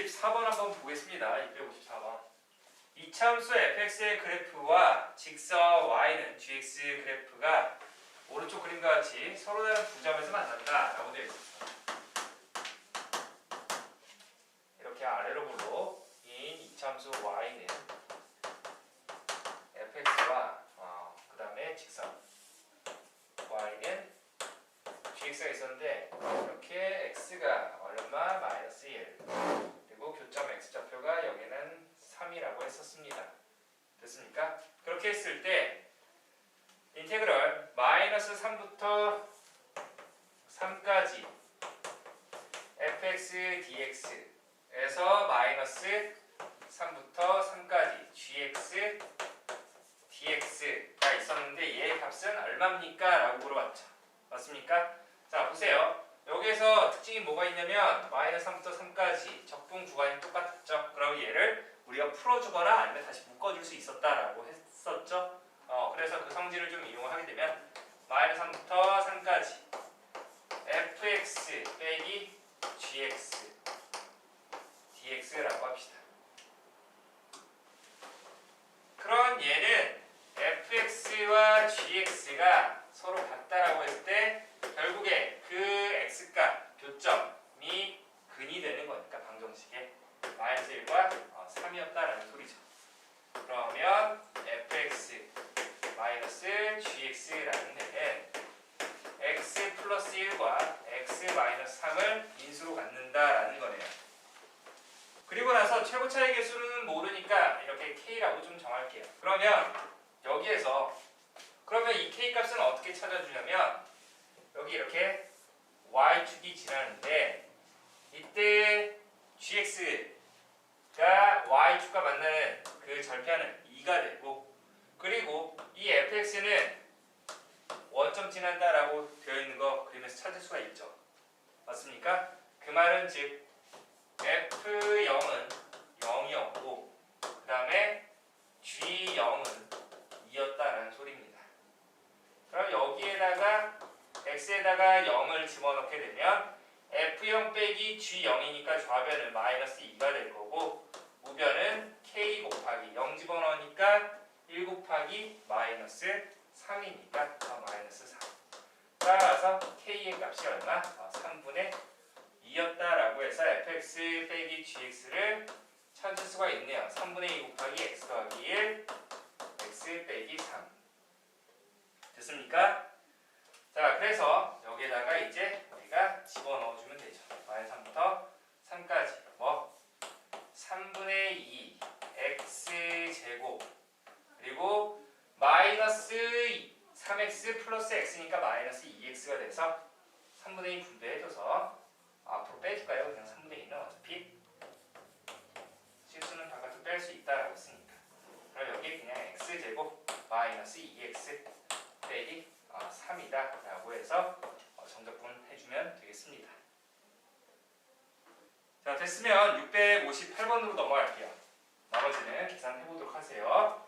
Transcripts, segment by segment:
254번 한번 보겠습니다. 254번. 이차함수 fx의 그래프와 직선 y는 gx 그래프가 오른쪽 그림과 같이 서로 다른 두 점에서 만난다 라고 되어 있습니다. 이렇게 아래로 볼록인 이차함수 y는 fx와 그 다음에 직선 y는 gx가 있었는데 이렇게 x가 얼마? 마이너스 1 그리고 교점 x좌표가 여기는 3이라고 했었습니다. 됐습니까? 그렇게 했을 때 인테그럴 마이너스 3부터 3까지 fx dx에서 마이너스 3부터 3까지 gx dx가 있었는데 얘의 값은 얼마입니까? 라고 물어봤죠. 맞습니까? 자 보세요. 여기에서 특징이 뭐가 있냐면 마이너스 3부터 3까지 적분 구간이 똑같았죠. 그럼 얘를 우리가 풀어주거나 아니면 다시 묶어줄 수 있었다라고 했었죠. 그래서 그 성질을 좀 이용하게 되면 마이너스 3부터 3까지 fx 빼기 gx dx라고 합시다. 그런 얘는 fx와 gx가 서로 같다라고 했을 때 결국에 그 x값 교점이 근이 되는 거니까 방정식에 마이너스 1과 3이었다라는 소리죠. 그러면 fx 마이너스 gx라는 데는 x 플러스 1과 x 마이너스 3을 인수로 갖는다라는 거네요. 그리고 나서 최고 차이 개수는 모르니까 이렇게 k라고 좀 정할게요. 그러면 여기에서 그러면 이 k 값은 어떻게 찾아주냐면 여기 이렇게 y축이 지나는데 이때 gx가 y축과 만나는 그 절편은 2가 되고 그리고 이 fx는 원점 지난다라고 되어 있는 거 그림에서 찾을 수가 있죠. 맞습니까? 그 말은 즉 f0은 0이었고 그 다음에 g0은 2였다라는 소리입니다. 그럼 여기에다가 x에다가 0을 집어넣게 되면 f0 빼기 g0이니까 좌변은 마이너스 2가 될 거고 우변은 k 곱하기 0 집어넣으니까 1 곱하기 마이너스 3이니까 마이너스 3. 따라서 k의 값이 얼마? 3분의 2였다라고 해서 fx 빼기 gx를 찾을 수가 있네요. 3분의 2 곱하기 x 더하기 1 x 빼기 3 됐습니까? 자 그래서 여기에다가 이제 우리가 집어넣어주면 되죠. 마이너스 3부터 3까지 뭐 3분의 2 x제곱 그리고 마이너스 3x 플러스 x니까 마이너스 2x가 돼서 3분의 2 분배해줘서 앞으로 빼줄까요? 그냥 3분의 2는 어차피 실수는 바깥으로 뺄 수 있다라고 했으니까 그럼 여기 그냥 x제곱 마이너스 2x 빼기 3이다 라고 해서 정적분 해주면 되겠습니다. 자 됐으면 658번으로 넘어갈게요. 나머지는 계산해보도록 하세요.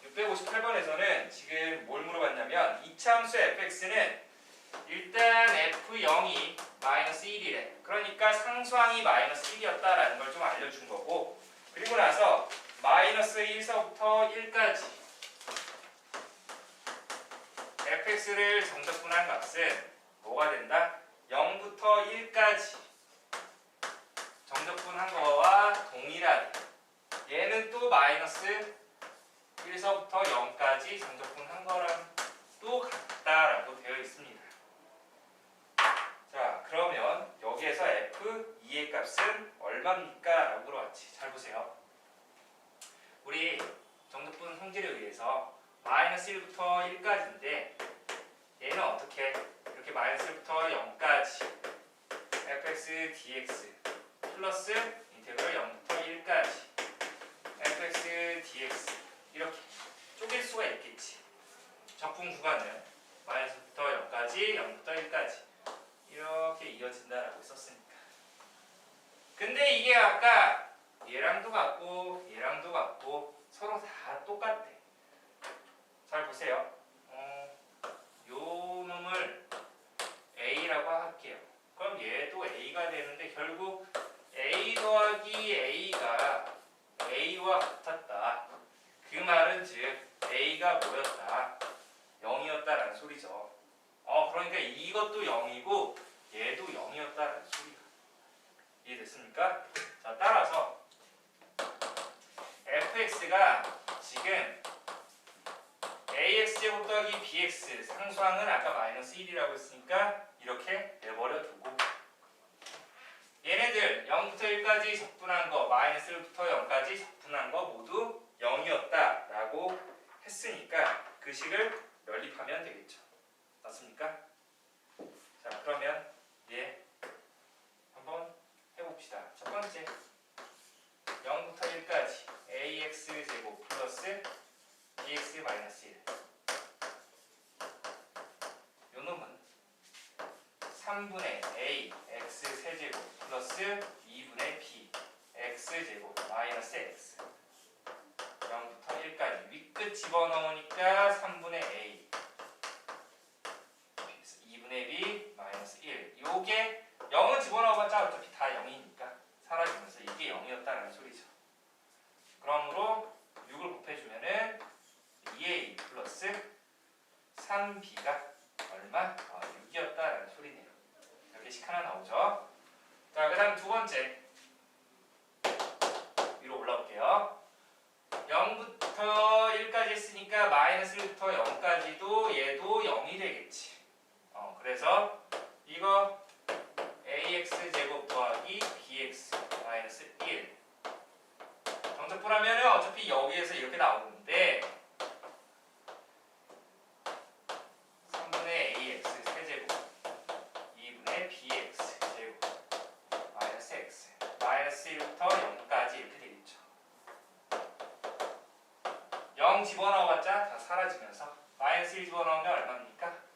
658번에서는 지금 뭘 물어봤냐면 이차함수 fx는 일단 f0이 마이너스 1이래. 그러니까 상수항이 마이너스 1이었다라는 걸 좀 알려준 거고 그리고 나서 마이너스 1서부터 1까지 fx를 정적분한 값은 뭐가 된다? 0부터 1까지 정적분한 거와 동일하게 얘는 또 마이너스 1서부터 0까지 정적분한 거랑 또 같다라고 되어 있습니다. 자 그러면 여기에서 f2의 값은 얼마입니까? 라고 물어봤지. 잘 보세요. 우리 정적분 성질에 의해서 마이너스 1부터 1까지인데 얘는 어떻게 이렇게 마이너스 1부터 0까지 fx dx 플러스 인테그럴 0부터 1까지 fx dx 이렇게 쪼갤 수가 있겠지. 적분 구간은 마이너스부터 0까지 0부터 1까지 이렇게 이어진다라고 썼으니까 근데 이게 아까 얘랑도 같고 얘랑도 같고 서로 다 똑같대. 잘 보세요. 요 놈을 A라고 할게요. 그럼 A가 되는데 결국 A 더하기 A가 A와 같았다. 그 말은 즉 A가 뭐였다? 0이었다라는 소리죠. 그러니까 이것도 0이고 얘도 0이었다라는 소리가 이해됐습니까? 자, 따라서 fx가 지금 ax제곱 더하기 bx 상수항은 아까 마이너스 1이라고 했으니까 이렇게 내버려 두고 얘네들 0부터 1까지 적분한 거 마이너스 1부터 0까지 적분한 거 모두 0이었다라고 했으니까 그 식을 연립하면 되겠죠. 맞습니까? 자, 그러면 얘 한번 해봅시다. 첫 번째 0부터 1까지 ax제곱 플러스 bx 마이너스 1 요놈은 3분의 a x 세제곱 플러스 2분의 b x제곱 마이너스 x 0부터 1까지 윗끝 집어넣으니까 3분의 a 2분의 b 마이너스 1 요게 0은 집어넣어봤자 어차피 다 0이니까 사라지면서 이게 0이었다는 소리죠. 그러므로 6을 곱해주면은 2a 플러스 3b가 얼마? 6이었다라는 소리네요. 이렇게 식 하나 나오죠. 자, 그 다음 두 번째 위로 올라올게요. 0부터 1까지 했으니까 마이너스 1부터 0까지도 얘도 0이 되겠지. 그래서 이거 ax제곱 더하기 bx 마이너스 1 정적분하면 어차피 여기에서 이렇게 나오는데 3분의 ax 세제곱 2분의 bx 제곱 마이너스 x 마이너스 1부터 0까지 이렇게 되겠죠. 0 집어넣어봤자 다 사라지면서 마이너스 1 집어넣으면 얼마입니까?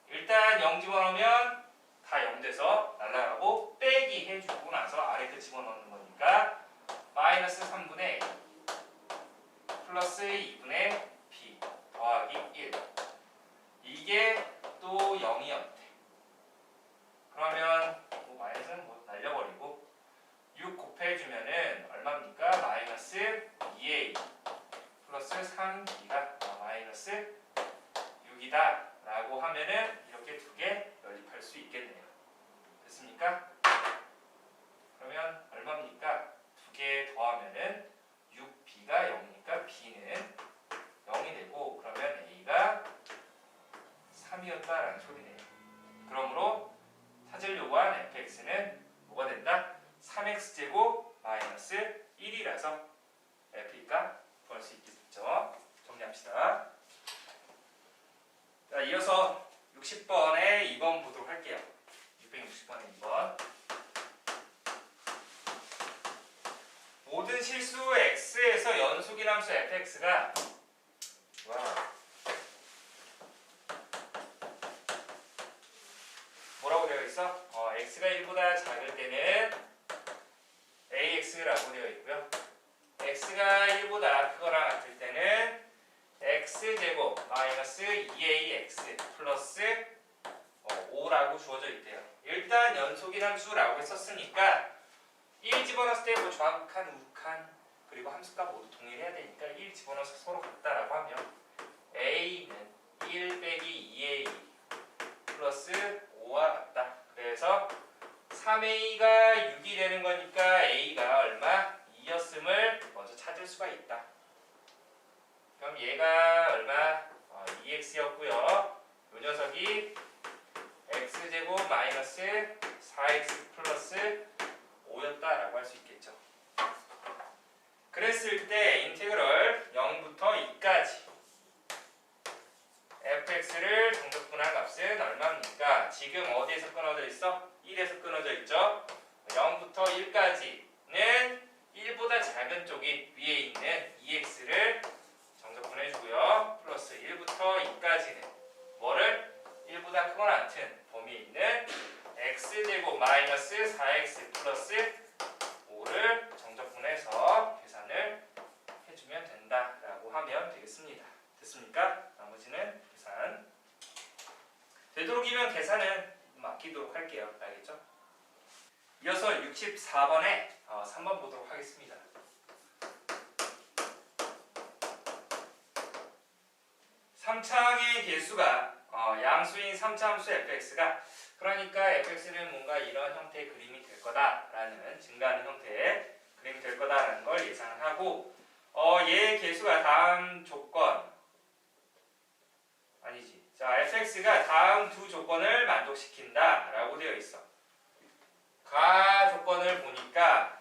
일단 0 집어넣으면 다 0 돼서 날아가고 빼기 해주고 나서 아래 끝 집어넣는 거니까 마이너스 3분의 a 플러스 2분의 b 더하기 1 이게 또 0이었대. 그러면 마이너스는 날려버리고 6 곱해주면은 얼마입니까? 마이너스 2a 플러스 3b가 마이너스 6이다 라고 하면은 이렇게 두 개 연립할 수 있겠네요. 됐습니까? 그러면 얼마입니까? 두 개 더하면은 6b가 0이니까 b는 0이 되고 그러면 a가 3이었다라는 소리네요. 그러므로 찾으려고 한 fx는 뭐가 된다? 3x제곱 마이너스 1이라서 f가 구할 수 있겠죠. 정리합시다. 자, 이어서 60번에 2번 보도록 할게요. 660번에 2번. 모든 실수 x에서 연속인 함수 fx가 뭐라고 되어 있어? x가 1보다 작을 때는 ax라고 되어 있고요. x가 1보다 크거나 같을 때는 x제곱 마이너스 2ax 플러스 5라고 주어져 있대요. 일단 연속인 함수라고 했었으니까 1 집어넣었을 때 뭐 좌극한, 우극한 그리고 함수값 모두 동일해야 되니까 1 집어넣어서 서로 같다라고 하면 a는 1 빼기 2a 플러스 5와 같다. 그래서 3a가 6이 되는 거니까 a가 얼마? 2였음을 먼저 찾을 수가 있다. 그럼 얘가 얼마? 2x였고요. 요 녀석이 x제곱 마이너스 4x 플러스 5였다라고 할 수 있겠죠. 그랬을 때 인테그럴 0부터 2까지 fx를 정적분한 값은 얼마입니까? 지금 어디에서 끊어져 있어? 1에서 끊어져 있죠. 0부터 1까지는 1보다 작은 쪽이 위에 있는 2x를 정적분해주고요. 플러스 1부터 2까지는 뭐를? 1보다 크거나 같은 범위에 있는 x제곱 마이너스 4x 플러스 5를 정적분해서 계산을 해주면 된다라고 하면 되겠습니다. 됐습니까? 나머지는 계산. 되도록이면 계산은 맡기도록 할게요. 알겠죠? 이어서 64번에 3번 보도록 하겠습니다. 3차항의 개수가 양수인 3차 함수 fx가 그러니까 fx는 뭔가 이런 형태의 그림이 될 거다라는 증가하는 형태의 그림이 될 거다라는 걸 예상을 하고 얘의 개수가 다음 조건 아니지. 자, fx가 다음 두 조건을 만족시킨다 라고 되어 있어. 가 조건을 보니까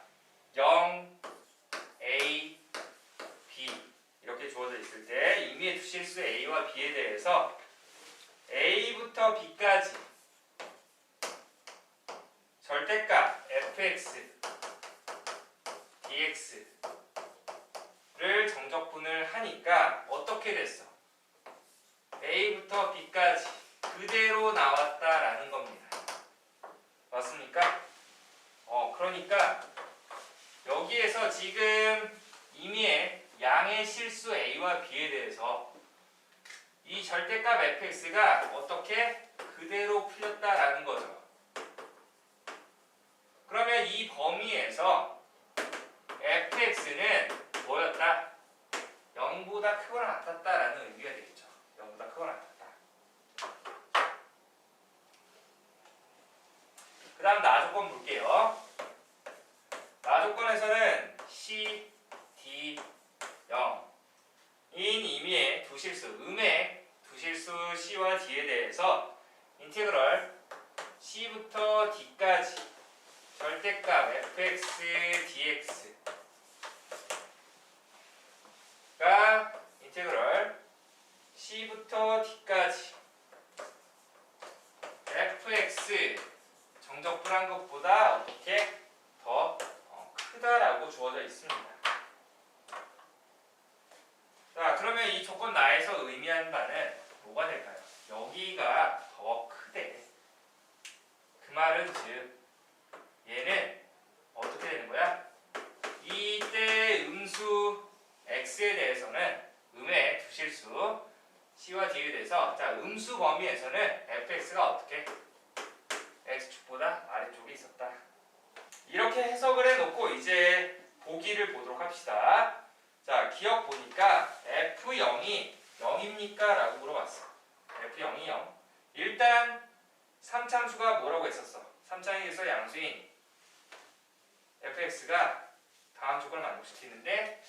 0, a, b 이렇게 주어져 있을 때 임의의 두 실수 a와 b에 대해서 a부터 b까지 절대값 fx, dx를 정적분을 하니까 어떻게 됐어? a부터 b까지 그대로 나왔다라는 겁니다. 맞습니까? 그러니까 여기에서 지금 임의의 양의 실수 a와 b에 대해서 이 절대값 fx가 어떻게 그대로 풀렸다라는 거죠. 그러면 이 범위에서 fx는 뭐였다? 0보다 크거나 같았다라는 의미가 되겠죠. 0보다 크거나 같았다. 그 다음 나 조건 볼게요. 나 조건에서는 c, d, 0 인 임의의 두 실수, 음의 두 실수 c와 d에 대해서 인테그럴 c부터 d까지 절대값 fx, dx가 인테그럴 c부터 d까지 fx 정적분한 것보다 어떻게 더 크다라고 주어져 있습니다. 자, 그러면 이 조건 나에서 의미하는 바는 뭐가 될까요? 여기가 더 크대. 그 말은 즉 얘는 어떻게 되는 거야? 이때 음수 x에 대해서는 음의 두 실수 c와 d에 대해서 자 음수 범위에서는 fx가 어떻게? x축보다 아래쪽에 있었다. 이렇게 해석을 해놓고 이제 보기를 보도록 합시다. 자, 기억 보니까 f0이 0입니까? 라고 물어봤어. f0이 0. 일단 3참수가 뭐라고 했었어? 3차항에서 양수인 fx가 다음 조건을 만족시키는데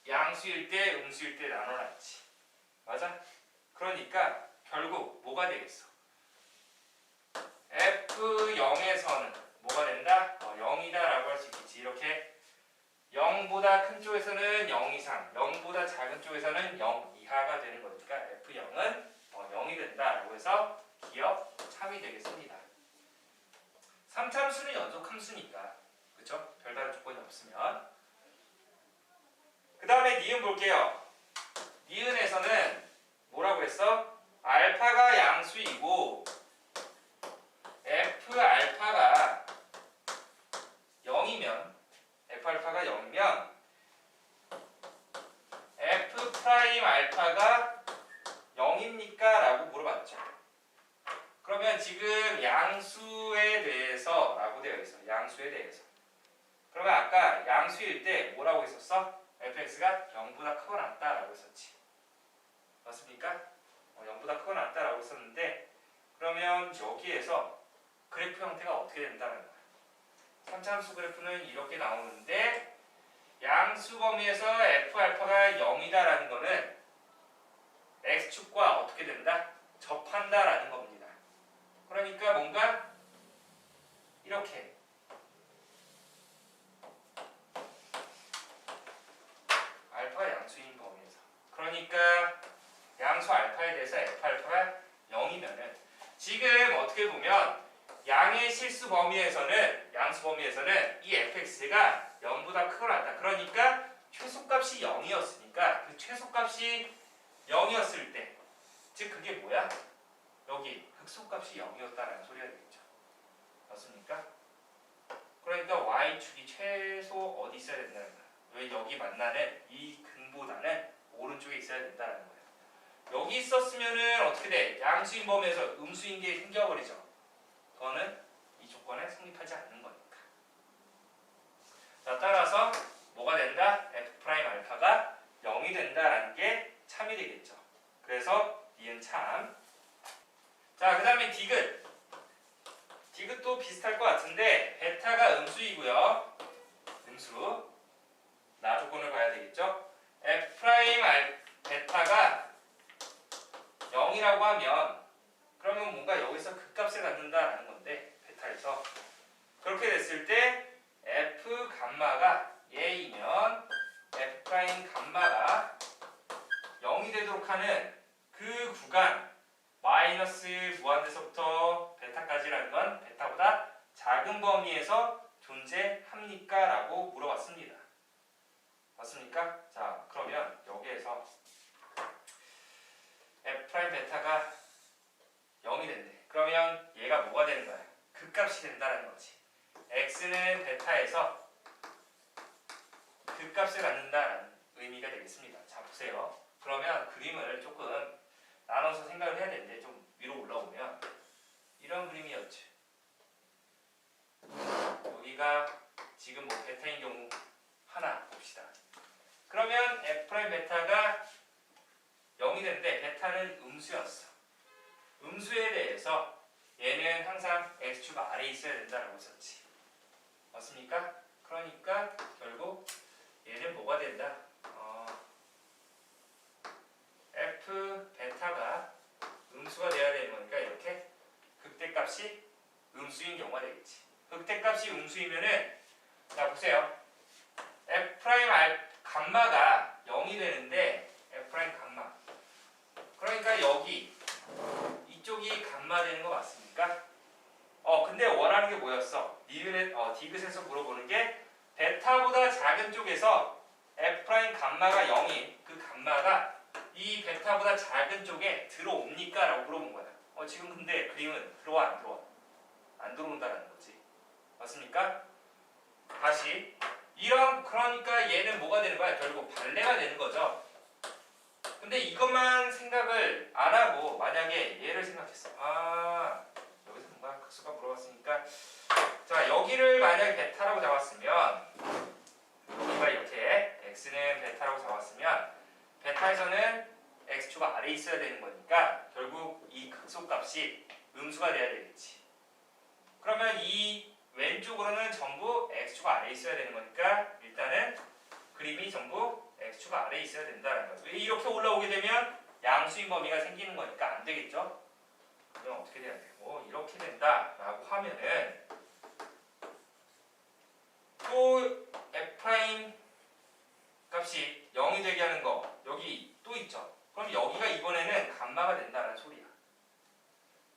양수일 때, 음수일 때 나눠놨지. 맞아? 그러니까 결국 뭐가 되겠어? f0에서는 뭐가 된다? 0이다 라고 할 수 있겠지. 이렇게 0보다 큰 쪽에서는 0 이상, 0보다 작은 쪽에서는 0 이하가 되는 거니까 f0은 0이 된다 라고 해서 기억 참이 되겠습니다. 3참수는 연속함수니까 그쵸? 별다른 조건이 없으면 그 다음에 니은 볼게요. 니은에서는 뭐라고 했어? 알파가 양수이고 F알파가 0이면 F알파가 0이면 F'알파가 0입니까? 라고 물어봤죠. 그러면 지금 양수에 대해서 라고 되어 있어. 양수에 대해서. 그러면 아까 양수일 때 뭐라고 했었어? fx가 0보다 크거나 같다라고 했었지. 맞습니까? 0보다 크거나 같다라고 했었는데 그러면 여기에서 그래프 형태가 어떻게 된다는 거야? 3차함수 그래프는 이렇게 나오는데 양수 범위에서 f알파가 0이다라는 거는 x축과 어떻게 된다? 접한다라는 겁니다. 그러니까 뭔가 이렇게 알파가 양수인 범위에서 그러니까 양수 알파에 대해서 f알파가 0이면은 지금 어떻게 보면 양의 실수 범위에서는 양수 범위에서는 이 fx가 0보다 크거나 같다. 그러니까 최소값이 0이었으니까 그 최소값이 0이었을 때 즉 그게 뭐야? 여기 극소값이 0이었다라는 소리가 되겠죠. 맞습니까? 그러니까 y축이 최소 어디 있어야 된다는 거야. 왜 여기 만나는 이 근보다는 오른쪽에 있어야 된다는 거예요. 여기 있었으면은 어떻게 돼? 양수인 범위에서 음수인 게 생겨버리죠. 그거는 이 조건에 성립하지 않는 거니까. 자, 따라서 뭐가 된다? f 프라임 알파가 0이 된다라는 게 참이 되겠죠. 그래서 니은 참. 자, 그 다음에 디귿. 디귿도 비슷할 것 같은데 베타가 음수이고요. 음수. 나 조건을 봐야 되겠죠. f 프라임 베타가 0이라고 하면 그러면 뭔가 여기서 극값을 갖는다라는 건데 베타에서 그렇게 됐을 때 f 감마가 얘이면 f 프라임 감마가 0이 되도록 하는 그 구간 마이너스 무한대서부터 베타까지라는 건 베타보다 작은 범위에서 존재합니까? 라고 물어봤습니다. 맞습니까? 자, 그러면 여기에서 f 프라임 베타가 0이 된대. 그러면 얘가 뭐가 되는 거야? 극값이 된다는 거지. x는 베타에서 극값을 갖는다는 의미가 되겠습니다. 자, 보세요. 그러면 그림을 조금 나눠서 생각을 해야 되는데 좀 위로 올라오면 이런 그림이었지. 여기가 지금 뭐 베타인 경우 하나 봅시다. 그러면 f 프라임 베타가 0이 됐는데 베타는 음수였어. 음수에 대해서 얘는 항상 x축 아래에 있어야 된다라고 썼지. 맞습니까? 그러니까 결국 얘는 뭐가 된다? f 베타가 음수가 돼야 되는 거니까 이렇게 극대값이 음수인 경우가 되겠지. 극대값이 음수이면은 자 보세요. f 프라임 감마가 0이 되는데 f 프라임 감마. 그러니까 여기 이쪽이 감마 되는 거 맞습니까? 근데 원하는 게 뭐였어? 디귿에서 물어보는 게 베타보다 작은 쪽에서 f 프라임 감마가 0인 그 감마가 이 베타보다 작은 쪽에 들어옵니까? 라고 물어본 거야. 지금 근데 그림은 들어와 안 들어와? 안 들어온다는 거지. 맞습니까? 다시 그러니까 얘는 뭐가 되는 거야? 결국 발레가 되는 거죠. 근데 이것만 생각을 안 하고 만약에 얘를 생각했어. 여기서 뭔가 극수가 물어봤으니까 자 여기를 만약에 베타라고 잡았으면 여기가 이렇게 x는 베타라고 잡았으면 베타에서는 x축 아래에 있어야 되는 거니까 결국 이 극소값이 음수가 돼야 되겠지. 그러면 이 왼쪽으로는 전부 x축 아래에 있어야 되는 거니까 일단은 그림이 전부 x축 아래에 있어야 된다는 거죠. 이렇게 올라오게 되면 양수인 범위가 생기는 거니까 안 되겠죠. 그럼 어떻게 돼야 되고 이렇게 된다라고 하면은 또 f' 값이 0이 되게 하는 거 여기 또 있죠. 그럼 여기가 이번에는 감마가 된다는 소리야.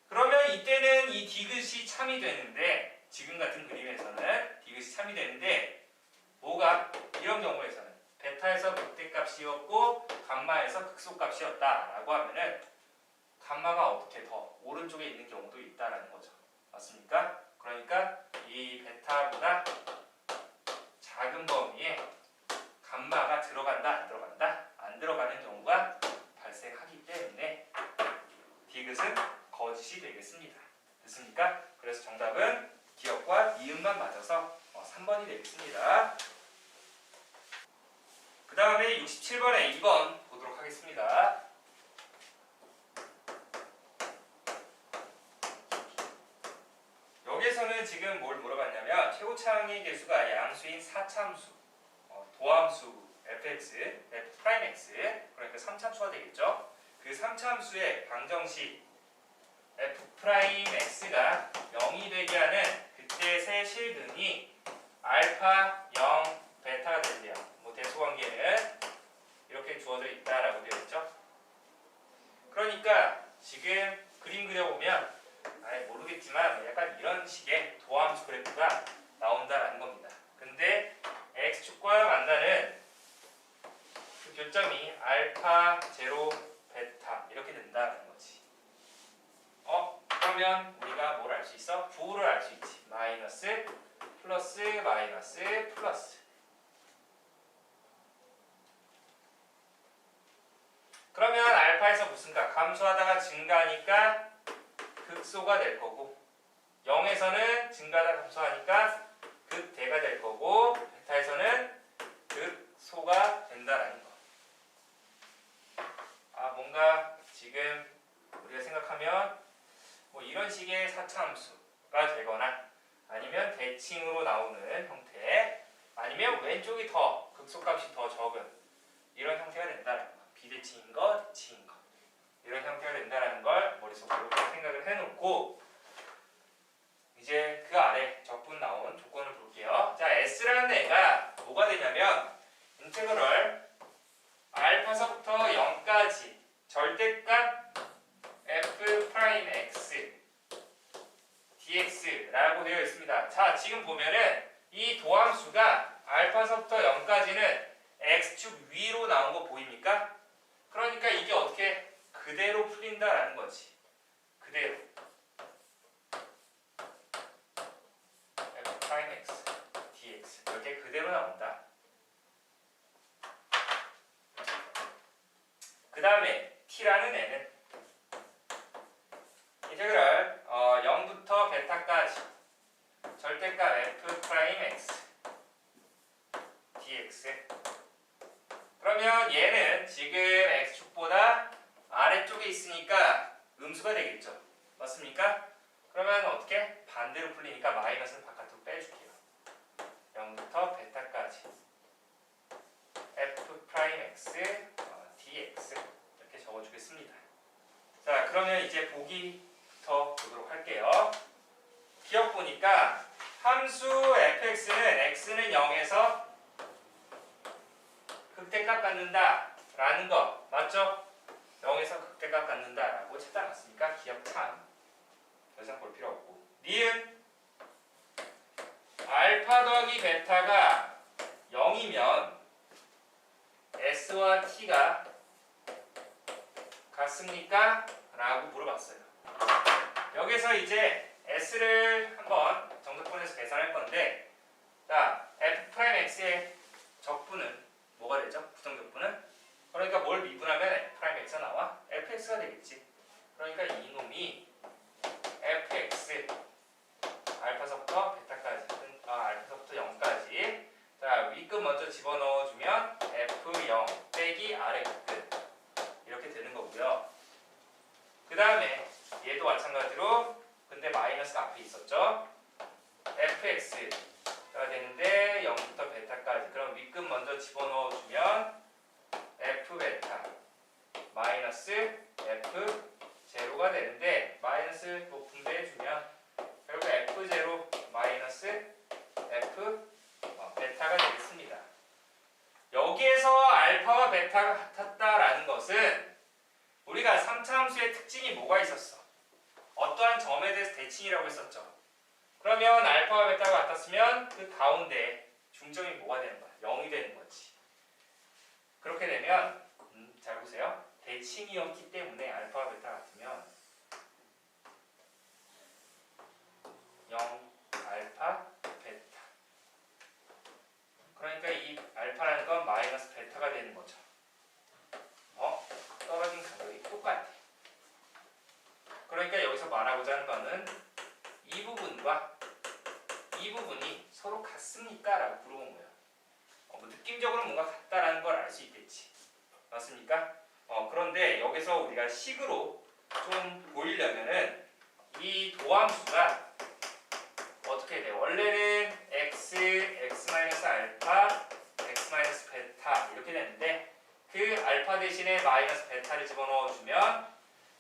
그러면 이때는 이 디귿이 참이 되는데 지금 같은 그림에서는 디귿이 참이 되는데 뭐가 이런 경우에서는 베타에서 극대값이었고 감마에서 극소값이었다라고 하면은 감마가 어떻게 더 오른쪽에 있는 경우도 있다라는 거죠. 맞습니까? 그러니까 이 베타보다 작은 범위에 감마가 들어간다 안 들어간다? 안 들어가는 경우가 발생하기 때문에 디귿은 거짓이 되겠습니다. 됐습니까? 그래서 정답은 기억과 이음만 맞아서 3번이 되겠습니다. 그 다음에 67번에 2번 보도록 하겠습니다. 여기에서는 지금 뭘 물어봤냐면 최고차항의 개수가 양수인 4차함수 도함수 fx, f'x 그러니까 3차함수가 되겠죠. 그 3차함수의 방정식 f'x가 0이 되게 하는 그때의 실근이 알파 0, 베타가 된대요. 대소관계는 이렇게 주어져 있다라고 되어 있죠. 그러니까 지금 그림 그려보면 모르겠지만 약간 이런 식의 도함수 그래프가 나온다라는 겁니다. 근데 x축과 만나는 그 교점이 알파, 제로, 베타 이렇게 된다는 거지. 그러면 우리가 뭘 알 수 있어? 부호를 알 수 있지. 마이너스, 플러스, 마이너스, 플러스. 그러면 알파 알파에서 무슨 값? 감소하다가 증가하니까 극소가 될 거고 0에서는 증가하다가 감소하니까 극대가 될 거고 베타에서는 극소가 된다라는 거. 아 뭔가 지금 우리가 생각하면 뭐 이런 식의 4차 함수가 되거나 아니면 대칭으로 나오는 형태 아니면 왼쪽이 더 극소값이 더 적은 이런 형태가 된다는 거. 비대칭인 거, 대칭인 거 이런 형태가 된다는 걸 머릿속으로 생각을 해놓고 이제 그 아래 적분 나온 조건을 볼게요. 자, S라는 애가 뭐가 되냐면 인테그럴 알파서부터 0까지 절대값 f'(x) dx라고 되어 있습니다. 자, 지금 보면은 이 도함수가 알파서부터 0까지는 x축 위로 나온 거 보입니까? 그러니까 이게 어떻게 그대로 풀린다라는 거지. 그대로 f'(x) dx 이렇게 그대로 나온다. 그 다음에 t라는 애는 인테그럴 0부터 베타까지 절대값 f'(x) dx. 그러면 얘는 지금 x축보다 아래쪽에 있으니까 음수가 되겠죠. 맞습니까? 그러면 어떻게? 반대로 풀리니까 마이너스는 바깥으로 빼줄게요. 0부터 베타까지 f'(x) dx 이렇게 적어주겠습니다. 자, 그러면 이제 보기부터 보도록 할게요. 기억 보니까 함수 fx는 x는 0에서 극대값 갖는다 라는 거 맞죠? 0에서 극대값 갖는다 라고 찾아놨으니까 기억 참 더 이상 볼 필요 없고 니은 알파 더하기 베타가 0이면 S와 T가 같습니까? 라고 물어봤어요. 여기서 이제 S를 한번 정적분에서 계산할 건데 자, F'X의 적분은 뭐가 되죠? 부정적분은? 그러니까 뭘 미분하면 F'X가 나와? Fx가 되겠지. 그러니까 이놈이 Fx 알파서부터 베타까지 알파서부터 0까지 자, 윗끝 먼저 집어넣어주면 F0 빼기 아래 끝 이렇게 되는 거고요. 그 다음에 얘도 마찬가지로 근데 마이너스가 앞에 있었죠. fx가 되는데 0부터 베타까지 그럼 윗끝 먼저 집어넣어주면 f 베타 마이너스 f 제로가 되는데 마이너스 또 분배해주면 결국 f 제로 마이너스 f 베타가 되겠습니다. 여기에서 알파와 베타가 같았다라는 것은 우리가 3차 함수의 특징이 뭐가 있었어? 어떠한 점에 대해서 대칭이라고 했었죠. 그러면 알파와 베타가 같았으면 그 가운데 중점이 뭐가 되는 거야? 0이 되는 거지. 그렇게 되면 잘 보세요. 대칭이었기 때문에 알파와 베타 같으면 0 알파 베타 그러니까 이 알파라는 건 마이너스 베타가 되는 거죠. 떨어진 간격이 똑같아. 그러니까 여기서 말하고자 하는 거는 이 부분과 이 부분이 서로 같습니까? 라고 물어본 거예요. 뭐 느낌적으로 뭔가 같다라는 걸 알 수 있겠지. 맞습니까? 그런데 여기서 우리가 식으로 좀 보이려면은 이 도함수가 어떻게 돼? 원래는 x, x-알파, x-베타 이렇게 되는데 그 알파 대신에 마이너스 베타를 집어넣어주면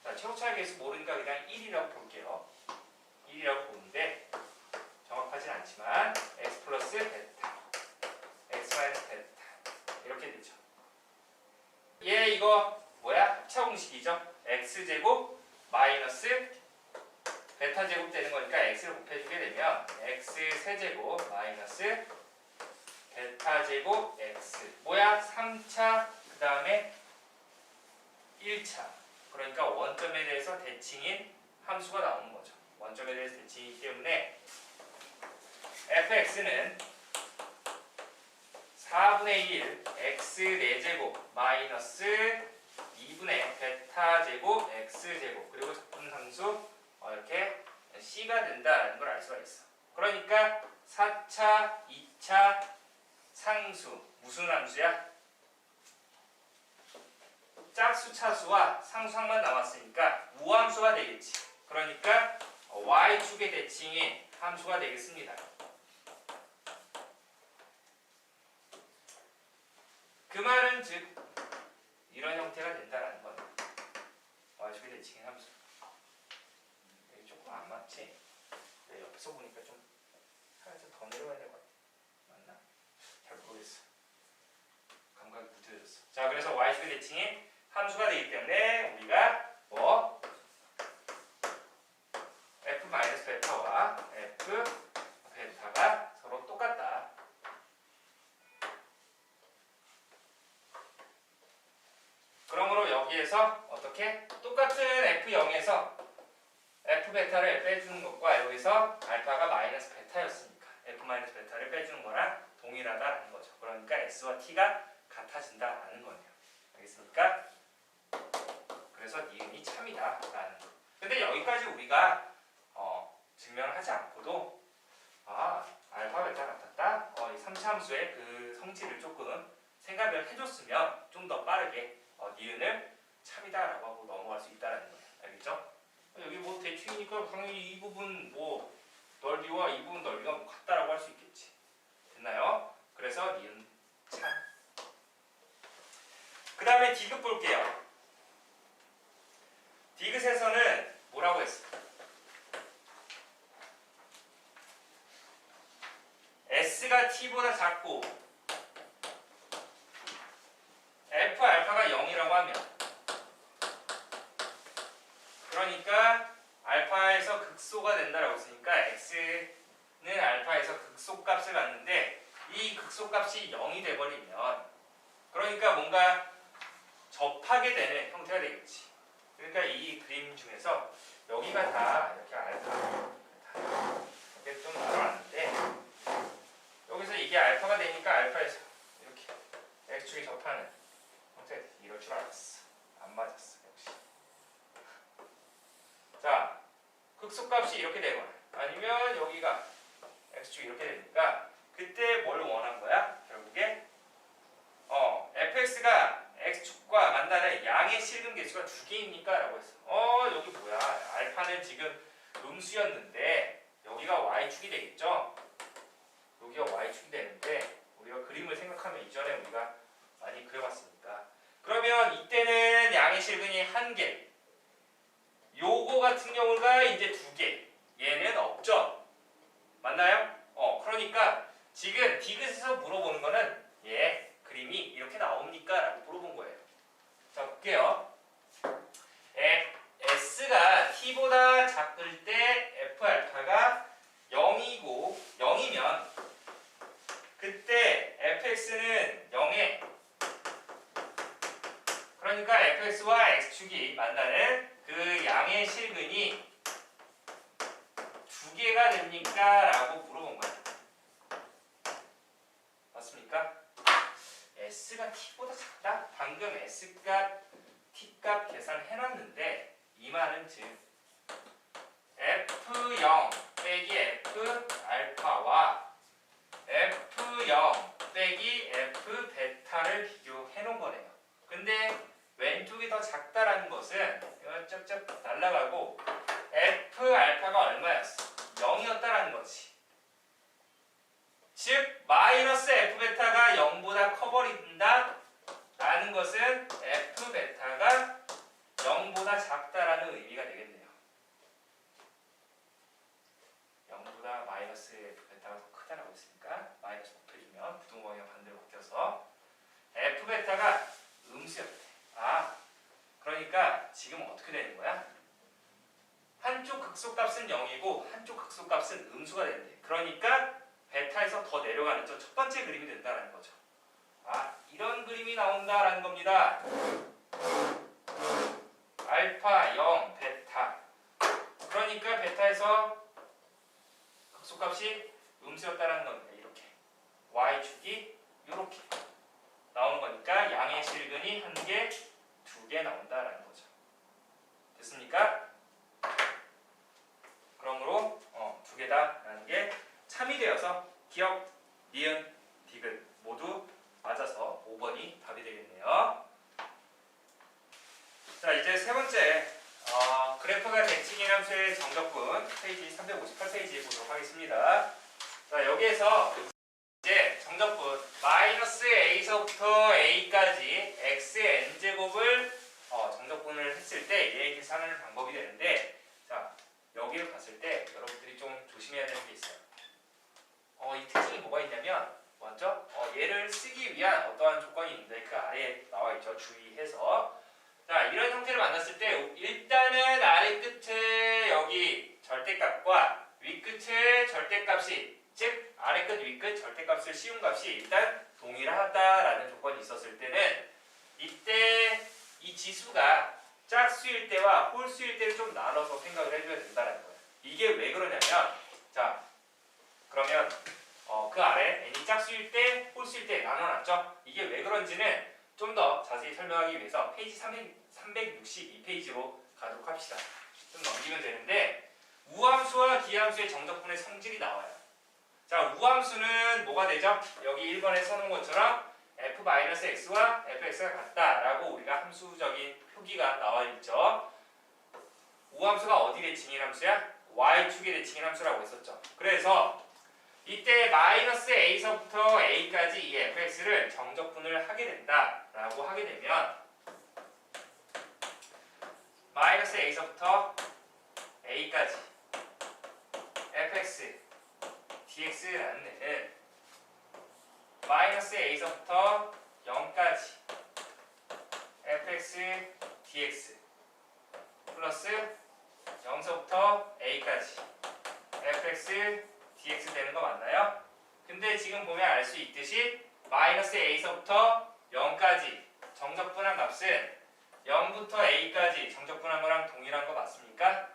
자, 최고차의 개수 모르니까 그냥 1이라고 볼게요. 1이라고 보는데 정확하진 않지만 x 플러스 베타, x 마이너스 베타 이렇게 되죠. 얘 이거 뭐야? 합차 공식이죠. x제곱 마이너스 베타 제곱 되는 거니까 x를 곱해주게 되면 x 세제곱 마이너스 베타 제곱 x 뭐야? 3차 그 다음에 1차 그러니까 원점에 대해서 대칭인 함수가 나오는 거죠. 원점에 대해서 대칭이기 때문에 fx는 4분의 1 x 4제곱 마이너스 2분의 베타 x제곱 그리고 적분상수 이렇게 c가 된다라는 걸 알 수가 있어. 그러니까 4차, 2차 상수 무슨 함수야? 짝수, 차수와 상수항만 남았으니까 우함수가 되겠지. 그러니까 y축의 대칭인 함수가 되겠습니다. 그 말은 즉 이런 형태가 된다라는 거네. y축의 대칭인 함수. 여기 조금 안 맞지? 옆에서 보니까 좀 살짝 더 내려와야 될 것 같아. 맞나? 잘 모르겠어. 감각이 무뎌졌어. 자, 그래서 y축의 대칭인 함수가 되기 때문에 우리가 뭐 f-베타와 f-베타가 서로 똑같다. 그러므로 여기에서 어떻게? 똑같은 f0에서 f-베타를 빼주는 것과 여기서 알파가 마이너스 베타였으니까 f-베타를 빼주는 거랑 동일하다는 거죠. 그러니까 s와 t가 같아진다라는 거네요. 알겠습니까? 그래서 니은이 참이다 라는 거. 근데 여기까지 우리가 증명을 하지 않고도 알파 베타 같았다. 이 3차 함수의 그 성질을 조금 생각을 해줬으면 좀 더 빠르게 니은을 참이다 라고 하고 넘어갈 수 있다는 거예요. 알겠죠? 여기 뭐 대충이니까 당연히 이 부분 뭐 넓이와 이 부분 넓이가 뭐 같다라고 할 수 있겠지. 됐나요? 그래서 니은 참. 그 다음에 디귿 볼게요. 디귿에서는 뭐라고 했어? S가 T보다 작고 F 알파가 0이라고 하면 그러니까 알파에서 극소가 된다라고 했으니까 X는 알파에서 극소값을 갖는데 이 극소값이 0이 돼버리면 그러니까 뭔가 접하게 되는 형태가 되겠지. 그러니까 이 그림 중에서 여기가 다 이렇게 알파 이렇게 좀 나눠놨는데 여기서 이게 알파가 되니까 알파에서 이렇게 x축이 접하는 형태 이럴 줄 알았어. 안 맞았어. 역시. 자, 극소값이 이렇게 되거나 아니면 여기가 x축이 이렇게 되니까 그때 뭘 원한 거야? 결국에 fx가 x축과 만나는 양의 실근 개수가 2개입니까? 라고 했어. 여기 뭐야? 알파는 지금 음수였는데 여기가 y축이 되겠죠? 여기가 y축이 되는데 우리가 그림을 생각하면 이전에 우리가 많이 그려봤으니까 그러면 이때는 양의 실근이 1개 요거 같은 경우가 이제 2개 얘는 없죠? 맞나요? 그러니까 지금 디귿에서 물어보는 거는 그림이 이렇게 나옵니까? 라고 물어본 거예요. 자, 볼게요. S가 T보다 작을 때 F알파가 0이면 그때 fx는 0에 그러니까 fx와 x축이 만나는 그 양의 실근이 2개가 됩니까? 라고 물어본 거야. 맞습니까? S가 T보다 작다? 방금 S값, T값 계산해놨는데 이 말은 즉 F0 빼기 F 알파와 F0 빼기 F 베타를 비교해놓은 거네요. 근데 왼쪽이 더 작다라는 것은 이거 쩍쩍 날아가고 F 알파가 얼마였어? 0이었다라는 거지. 즉 마이너스 F 베타가 0보다 커버린다 라는 것은 F 베타가 0보다 작다라는 의미가 되겠네요. 0보다 마이너스 F 베타가 더 크다라고 했으니까 마이너스 곱해주면 부등호방향 반대로 바뀌어서 F 베타가 음수였대. 그러니까 지금 어떻게 되는 거야? 한쪽 극소값은 0이고 한쪽 극소값은 음수가 된대. 그러니까 베타에서 더 내려가는 첫 번째 그림이 된다는 거죠. 이런 그림이 나온다라는 겁니다. 알파 0 베타. 그러니까 베타에서 극소값이 음수였다라는 겁니다. 이렇게 y축이 이렇게 나오는 거니까 양의 실근이 1개, 2개 나온다라는 거죠. 됐습니까? 기억, 니은, 디귿 모두 맞아서 5번이 답이 되겠네요. 자, 이제 세 번째 그래프가 대칭인 함수의 정적분 페이지 358페이지 보도록 하겠습니다. 자, 여기에서 이제 정적분 마이너스 a서부터 a까지 xn제곱을 정적분을 했을 때 얘 계산하는 방법이 되는데, 자, 여기를 봤을 때 여러분들이 좀 조심해야 되는 게 있어요. 이 특징이 뭐가 있냐면 먼저 얘를 쓰기 위한 어떠한 조건이 있는데 그 아래에 나와 있죠. 주의해서. 자, 이런 형태를 만났을 때 일단은 아래 끝에 여기 절대값과 위 끝에 절대값이, 즉 아래 끝, 위 끝 절대값을 씌운 값이 일단 동일하다라는 조건이 있었을 때는 이때 이 지수가 짝수일 때와 홀수일 때를 좀 나눠서 생각을 해줘야 된다는 거예요. 이게 왜 그러냐면, 자, 그러면 그 아래 n이 짝수일 때, 홀수일 때 나눠놨죠? 이게 왜 그런지는 좀 더 자세히 설명하기 위해서 페이지 362페이지로 가도록 합시다. 좀 넘기면 되는데, 우함수와 기함수의 정적분의 성질이 나와요. 자, 우함수는 뭐가 되죠? 여기 1번에 써놓은 것처럼 f-x와 fx가 같다라고 우리가 함수적인 표기가 나와 있죠. 우함수가 어디 대칭인 함수야? y축의 대칭인 함수라고 했었죠. 그래서 이때 마이너스 a서부터 a까지 이 fx를 정적분을 하게 된다라고 하게 되면 마이너스 a서부터 a까지 fx dx라는 애는 마이너스 a서부터 0까지 fx dx 플러스 0서부터 a까지 fx dx 되는 거 맞나요? 근데 지금 보면 알 수 있듯이 마이너스 a서부터 0까지 정적분한 값은 0부터 a까지 정적분한 거랑 동일한 거 맞습니까?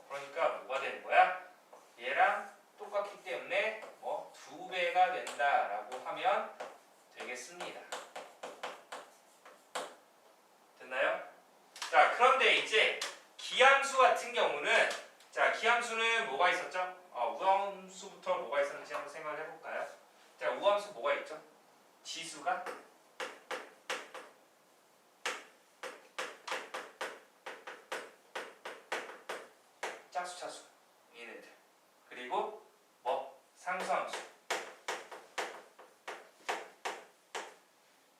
그러니까 뭐가 되는 거야? 얘랑 똑같기 때문에 2배가 된다라고 하면 되겠습니다. 됐나요? 자, 그런데 이제 기함수 같은 경우는, 자, 기함수는 뭐가 있었죠? 우함수부터 뭐가 있었는지 한번 생각을 해볼까요? 자, 우함수 뭐가 있죠? 지수가 짝수, 차수, 얘네들. 그리고 상수함수.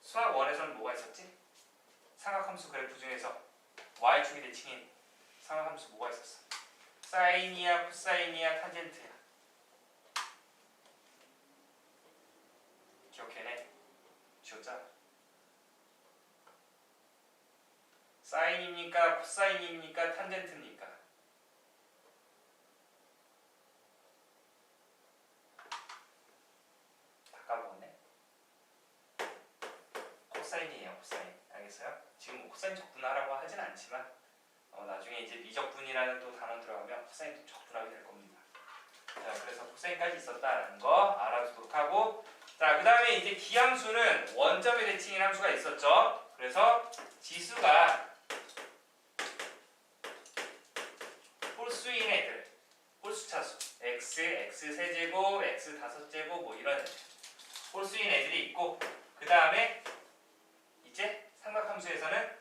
수학 1에서는 뭐가 있었지? 삼각함수 그래프 중에서 y축이 대칭인 삼각함수 뭐가 있었어? 사인이야, 코사인이야, 탄젠트야. 기억해내. 지웠잖아. 사인입니까? 코사인입니까? 탄젠트입니까? 다 까먹었네. 코사인이에요, 코사인. 알겠어요? 지금 코사인 적분하라고 하진 않지만 나중에 이제 미적분이라는 또 단어 들어가면 코사인도 적분하게 될 겁니다. 자, 그래서 코사인까지 있었다라는 거 알아두도록 하고, 자, 그 다음에 이제 기함수는 원점의 대칭인 함수가 있었죠. 그래서 지수가 홀수인 애들, 홀수차수 x, x3제곱, x5제곱 이런 애들, 홀수인 애들이 있고, 그 다음에 이제 삼각함수에서는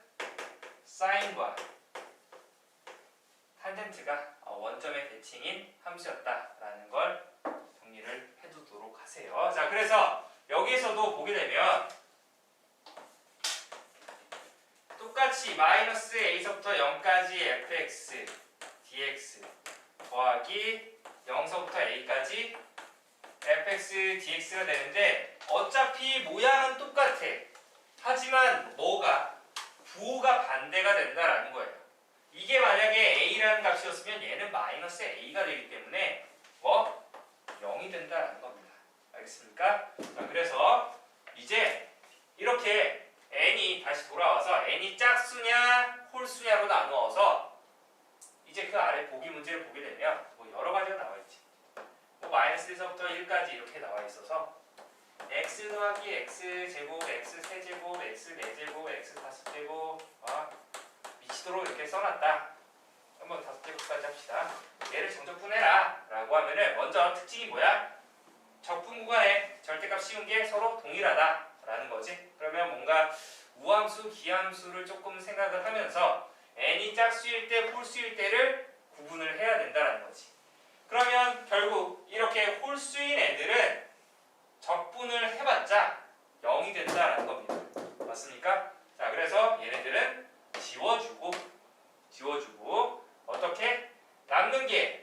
사인과 탄젠트가 원점의 대칭인 함수였다라는 걸 정리를 해두도록 하세요. 자, 그래서 여기에서도 보게 되면 똑같이 마이너스 a서부터 0까지 fx dx 더하기 0서부터 a까지 fx dx가 되는데 어차피 모양은 똑같아. 하지만 부호가 반대가 된다라는 거예요. 이게 만약에 a라는 값이었으면 얘는 마이너스 a가 되기 때문에 0이 된다라는 겁니다. 알겠습니까? 자, 그래서 이제 이렇게 n이 다시 돌아와서 n이 짝수냐 홀수냐로 나누어서 이제 그 아래 보기 문제를 보게 되면 여러 가지가 나와 있지. 마이너스 1서부터 1까지 이렇게 나와 있어서 x 더하기 x 제곱, x 세제곱, x 네제곱, x 다섯제곱 미치도록 이렇게 써놨다. 한번 다섯제곱까지 합시다. 얘를 정적분해라 라고 하면은 먼저 특징이 뭐야? 적분 구간에 절대값 씌운 게 서로 동일하다라는 거지. 그러면 뭔가 우함수, 기함수를 조금 생각을 하면서 n이 짝수일 때, 홀수일 때를 구분을 해야 된다는 거지. 그러면 결국 이렇게 홀수인 애들은 적분을 해봤자 0이 된다라는 겁니다. 맞습니까? 자, 그래서 얘네들은 지워주고 어떻게? 남는 게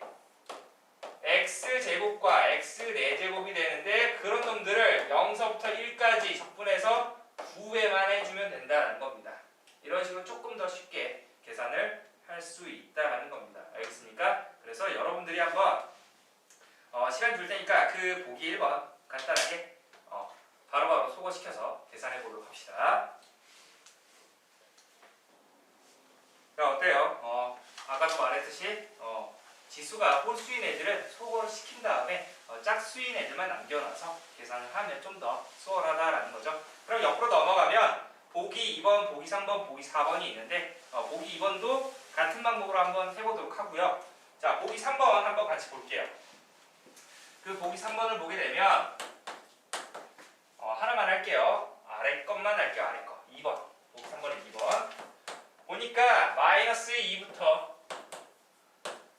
x제곱과 x4제곱이 되는데 그런 놈들을 0서부터 1까지 적분해서 9배만 해주면 된다는 겁니다. 이런 식으로 조금 더 쉽게 계산을 할 수 있다는 겁니다. 알겠습니까? 그래서 여러분들이 한번 시간 줄 테니까 그 보기 1번 간단하게 바로바로 소거시켜서 계산해 보도록 합시다. 자, 어때요? 아까도 말했듯이 지수가 홀수인 애들은 소거를 시킨 다음에 짝수인 애들만 남겨놔서 계산을 하면 좀 더 수월하다라는 거죠. 그럼 옆으로 넘어가면 보기 2번, 보기 3번, 보기 4번이 있는데 보기 2번도 같은 방법으로 한번 해보도록 하고요. 자, 보기 3번 한번 같이 볼게요. 그 보기 3번을 보게 되면 하나만 할게요. 아래 것만 할게요. 아래 거. 2번. 보기 3번의 2번. 보니까 마이너스 2부터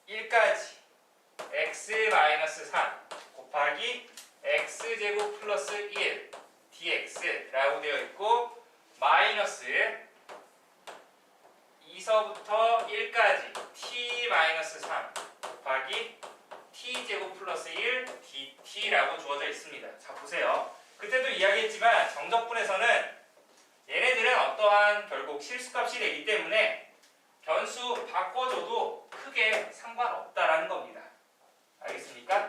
1까지 x-3 곱하기 x제곱 플러스 1 dx라고 되어 있고 마이너스 2서부터 1까지 t-3 곱하기 t제곱 플러스 1 dt라고 주어져 있습니다. 자, 보세요. 그때도 이야기했지만 정적분에서는 얘네들은 어떠한 결국 실수값이 되기 때문에 변수 바꿔줘도 크게 상관없다라는 겁니다. 알겠습니까?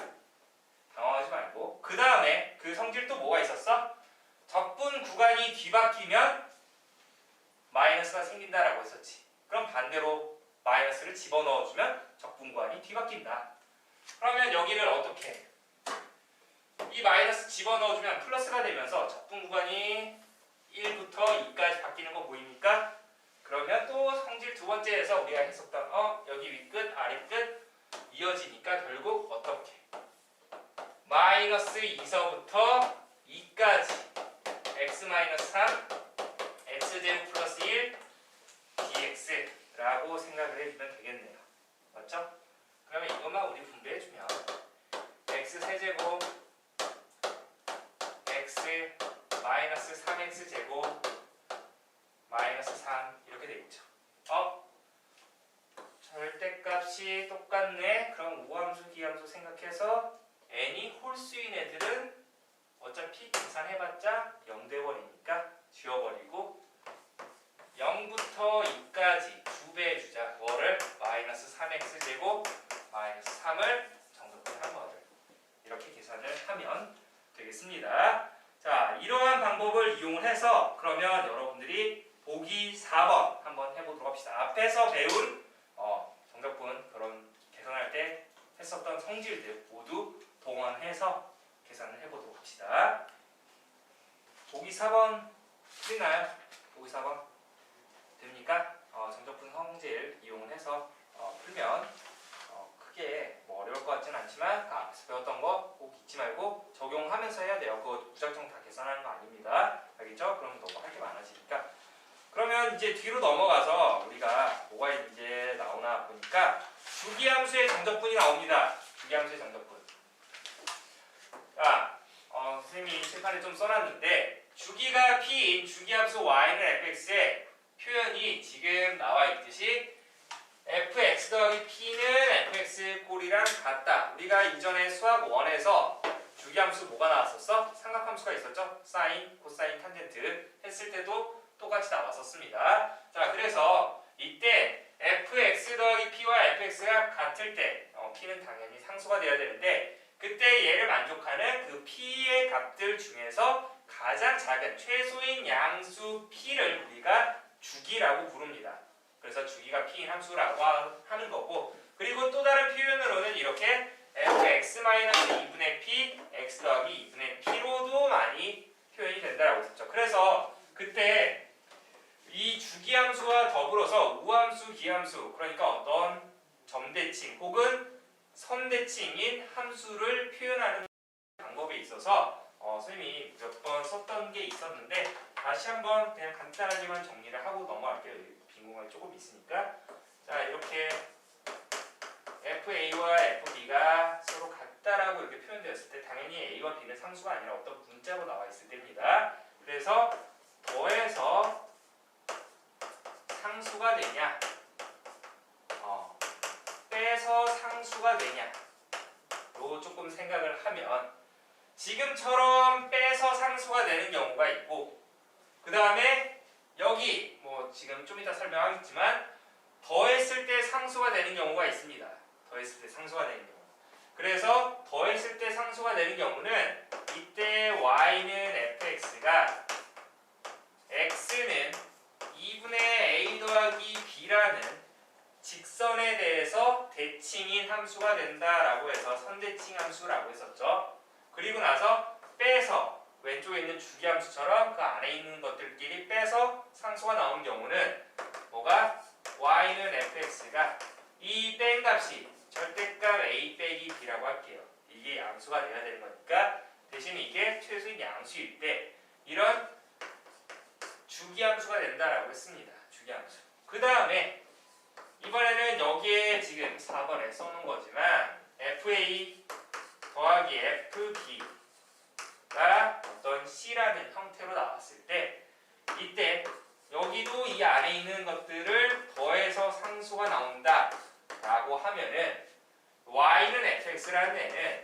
당황하지 말고. 그 다음에 그 성질 또 뭐가 있었어? 적분 구간이 뒤바뀌면 마이너스가 생긴다라고 했었지. 그럼 반대로 마이너스를 집어넣어주면 적분 구간이 뒤바뀐다. 그러면 여기를 어떻게 해? 이 마이너스 집어넣어주면 플러스가 되면서 적분 구간이 1부터 2까지 바뀌는 거 보입니까? 그러면 또 성질 두 번째에서 우리가 했었던 여기 윗끝, 아래끝 이어지니까 결국 어떻게? 마이너스 2서부터 2까지 x-3 x제곱 플러스 1 dx라고 생각을 해주면 되겠네요. 맞죠? 그러면 이것만 우리 분배해주면 x-세제곱 x 마이너스 3x제곱 마이너스 3 이렇게 되겠죠. 절대값이 똑같네. 그럼 우함수, 기함수 생각해서 n이 홀수인 애들은 어차피 계산해봤자 0 돼버리니까 지워버리고 0부터 2까지 2배 해주자. 뭐를? 마이너스 3x제곱 마이너스 3을 정석분한 거를 이렇게 계산을 하면 되겠습니다. 자, 이러한 방법을 이용을 해서 그러면 여러분들이 보기 4번 한번 해보도록 합시다. 앞에서 배운 정적분 그런 계산할 때 했었던 성질들 모두 동원해서 계산을 해보도록 합시다. 보기 4번 틀리나요? 보기 4번 됩니까? 정적분 성질 이용을 해서 풀면 크게 뭐 어려울 것 같지는 않지만 앞에서 배웠던 거 꼭 잊지 말고 적용하면서 해야 돼요. 그거 무작정 다 계산하는 거 아닙니다. 알겠죠? 그러면 너무 할 게 많아지니까. 그러면 이제 뒤로 넘어가서 우리가 뭐가 이제 나오나 보니까 주기함수의 정적분이 나옵니다. 주기함수의 정적분. 자, 선생님이 칠판에 좀 써놨는데 주기가 p인 주기함수 y는 fx의 표현이 지금 나와 있듯이 fx 더하기 p는 fx 꼴이랑 같다. 우리가 이전에 수학 1에서 주기함수 뭐가 나왔었어? 삼각함수가 있었죠? 사인, 코사인, 탄젠트 했을 때도 똑같이 나왔었습니다. 자, 그래서 이때 fx 더하기 p와 fx가 같을 때 p는 당연히 상수가 돼야 되는데 그때 얘를 만족하는 그 p의 값들 중에서 가장 작은 최소인 양수 p를 우리가 주기라고 부릅니다. 그래서 주기가 p인 함수라고 하는 거고 그리고 또 다른 표현으로는 이렇게 fx-2분의 p, x 더하기 2분의 p로도 많이 표현이 된다고 했었죠. 그래서 그때 이 주기함수와 더불어서 우함수, 기함수 그러니까 어떤 점대칭 혹은 선대칭인 함수를 표현하는 방법에 있어서 선생님이 몇 번 썼던 게 있었는데 다시 한번 그냥 간단하게만 정리를 하고 넘어갈게요. 빈 공간이 조금 있으니까. 자, 이렇게 FA와 FB가 서로 같다라고 이렇게 표현되었을 때 당연히 A와 B는 상수가 아니라 어떤 문자로 나와 있을 때입니다. 그래서 더해서 상수가 되냐, 빼서 상수가 되냐, 요 조금 생각을 하면 지금처럼 빼서 상수가 되는 경우가 있고, 그 다음에 여기 뭐 지금 좀 이따 설명하겠지만 더했을 때 상수가 되는 경우가 있습니다. 더했을 때 상수가 되는 경우. 그래서 더했을 때 상수가 되는 경우는 이때 y는 fx가 x는 2분의 a 더하기 b라는 직선에 대해서 대칭인 함수가 된다라고 해서 선대칭 함수라고 했었죠. 그리고 나서 빼서 왼쪽에 있는 주기함수처럼 그 안에 있는 것들끼리 빼서 상수가 나오는 경우는 뭐가? y는 fx가 이 뺀 값이 절대값 a 빼기 b라고 할게요. 이게 양수가 돼야 되는 거니까 대신 이게 최소인 양수일 때 이런 주기함수가 된다라고 했습니다. 주기함수. 그 다음에 이번에는 여기에 지금 4번에 써놓은 거지만 fa 더하기 fb가 어떤 c라는 형태로 나왔을 때 이때 여기도 이 안에 있는 것들을 더해서 상수가 나온다 라고 하면은 y는 fx라는 애는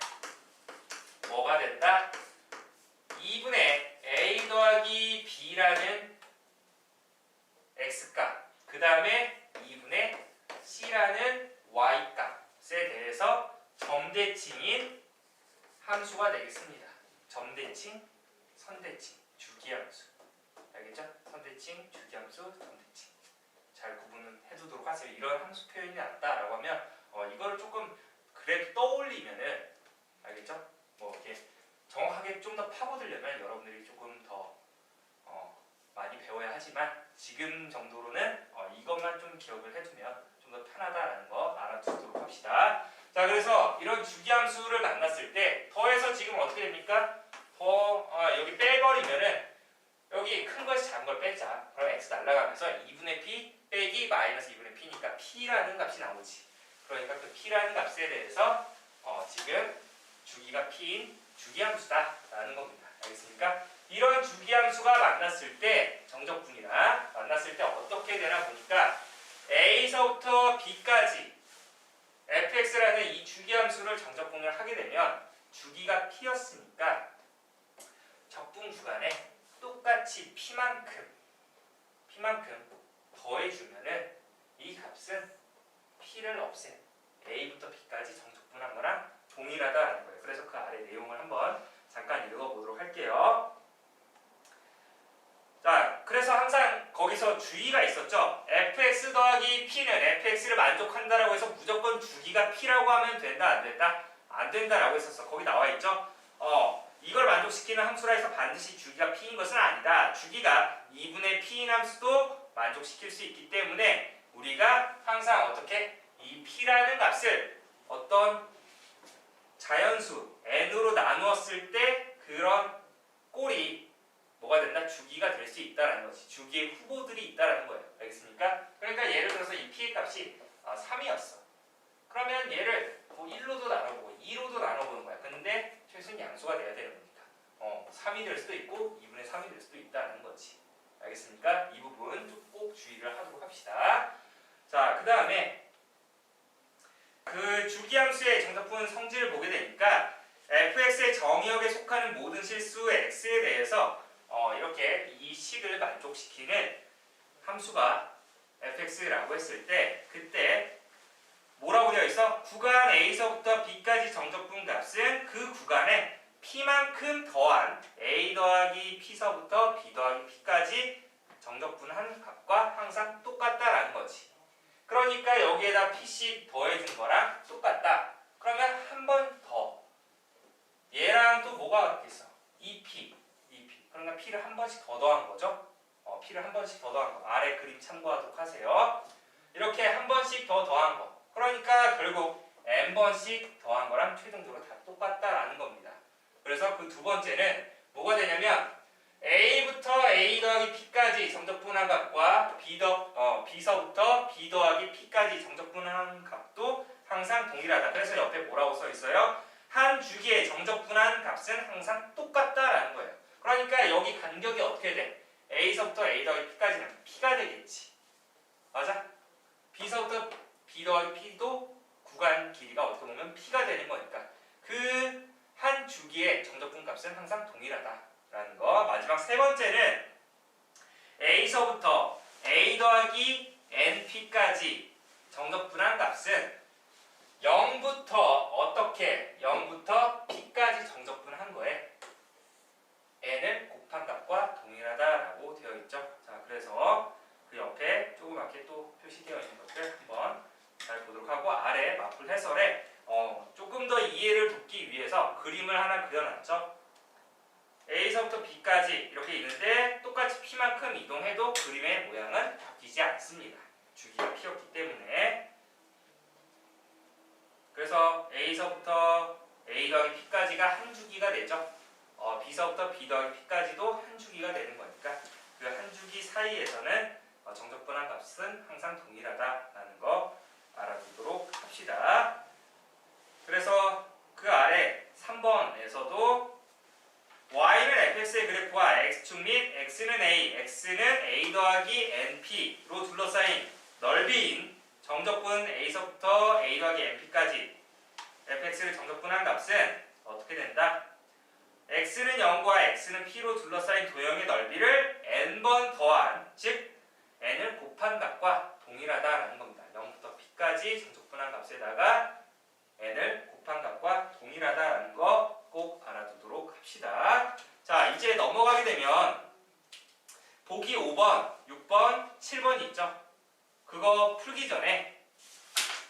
뭐가 된다? 2분의 a 더하기 b라는 x값, 그 다음에 2분의 c라는 y값에 대해서 점대칭인 함수가 되겠습니다. 점대칭, 선대칭, 주기함수. 알겠죠? 선대칭, 주기함수, 점대칭. 잘 구분을 해두도록 하세요. 이런 함수 표현이 났다라고 하면 이거를 조금 그래도 떠올리면은 알겠죠? 뭐 이렇게 정확하게 좀 더 파고들려면 여러분들이 조금 더 많이 배워야 하지만 지금 정도로는 이것만 좀 기억을 해두면 좀 더 편하다라는 거 알아두도록 합시다. 자, 그래서 이런 주기함수를 만났을 때 더해서 지금 어떻게 됩니까? 여기 빼버리면은 여기 큰 것이 작은 걸 빼자. 그럼 x 날라가면서 2분의 p 빼기 마이너스 2분의 p니까 p라는 값이 나오지. 그러니까 그 p라는 값에 대해서 지금 주기가 p인 주기함수다라는 겁니다. 알겠습니까? 이런 주기함수가 만났을 때 정적분이랑 만났을 때 어떻게 되나 보니까 a서부터 b까지 fx라는 이 주기함수를 정적분을 하게 되면 주기가 p였으니까 적분 구간에 똑같이 p만큼 더해주면은 이 값은 p를 없앤 a부터 b까지 정적분한 거랑 동일하다라는 거예요. 그래서 그 아래 내용을 한번 잠깐 읽어보도록 할게요. 자, 그래서 항상 거기서 주의가 있었죠. fx 더하기 p는 fx를 만족한다라고 해서 무조건 주기가 p라고 하면 된다, 안 된다? 안 된다라고 했었어. 거기 나와 있죠. 이걸 만족시키는 함수라 해서 반드시 주기가 p인 것은 아니다. 주기가 2분의 p인 함수도 만족시킬 수 있기 때문에 우리가 항상 어떻게 이 p라는 값을 어떤 자연수 n으로 나누었을 때 그런 꼴이 뭐가 된다? 주기가 될 수 있다라는 것이 주기의 후보들이 있다라는 거예요. 알겠습니까? 그러니까 예를 들어서 이 p의 값이 3이었어. 그러면 얘를 뭐 1로도 나눠보고 2로도 나눠보는 거야. 근데 최소한 양수가 돼야 되는 거니까 3이 될 수도 있고 2분의 3이 될 수도 있다는 거지. 알겠습니까? 이 부분 꼭 주의를 하도록 합시다. 자, 그 다음에 그 주기함수의 정적분 성질을 보게 되니까 fx의 정의역에 속하는 모든 실수 x에 대해서 이렇게 이 식을 만족시키는 함수가 fx라고 했을 때 그때 뭐라고 되어 있어? 구간 a서부터 b까지 정적분 값은 그 구간에 p만큼 더한 a 더하기 p서부터 b 더하기 p까지 정적분한 값과 항상 똑같다라는 거지. 그러니까 여기에다 p씩 더해준 거랑 똑같다. 그러면 한 번 더. 얘랑 또 뭐가 같겠어? 2p. 그러니까 p를 한 번씩 더 더한 거죠. p를 한 번씩 더 더한 거. 아래 그림 참고하도록 하세요. 이렇게 한 번씩 더 더한 거. 그러니까 결국 n번씩 더한 거랑 최종적으로 다 똑같다라는 겁니다. 그래서 그 두 번째는 뭐가 되냐면 A부터 A 더하기 P까지 정적분한 값과 B서부터 B 더하기 P까지 정적분한 값도 항상 동일하다. 그래서 옆에 뭐라고 써 있어요? 한 주기의 정적분한 값은 항상 똑같다라는 거예요. 그러니까 여기 간격이 어떻게 돼? A서부터 A 더하기 P까지는 P가 되겠지. 맞아? B서부터 B 더하기 P도 구간 길이가 어떻게 보면 P가 되는 거니까 그 한 주기의 정적분 값은 항상 동일하다라는 거. 마지막 세 번째는 A서부터 A 더하기 NP까지 정적분한 값은 0부터 어떻게 0부터 P까지 정적분한 거에 N을 곱한 값과 동일하다라고 되어 있죠. 자, 그래서 그 옆에 조그맣게 또 표시되어 있는 것들 한번 잘 보도록 하고 아래 마플 해설에 조금 더 이해를 돕기 위해서 그림을 하나 그려놨죠. A서부터 B까지 이렇게 있는데 똑같이 P만큼 이동해도 그림의 모양은 바뀌지 않습니다. 주기가 P였기 때문에. 그래서 A서부터 A 더하기 P까지가 한 주기가 되죠. B서부터 B 더하기 P까지도 한 주기가 되는 거니까 그 한 주기 사이에서는 정적분한 값은 항상 동일하다라는 거 알아두도록 합시다. 그래서 그 아래 3번에서도 y는 fx의 그래프와 x축 및 x는 a 더하기 np로 둘러싸인 넓이인 정적분 a서부터 a 더하기 np까지 fx를 정적분한 값은 어떻게 된다? x는 0과 x는 p로 둘러싸인 도형의 넓이를 n번 더한, 즉 n을 곱한 값과 동일하다라는 겁니다. 0부터 p까지 정적분한 값에다가 n을 곱한 값과 동일하다라는 거 꼭 알아두도록 합시다. 자, 이제 넘어가게 되면 보기 5번, 6번, 7번 있죠? 그거 풀기 전에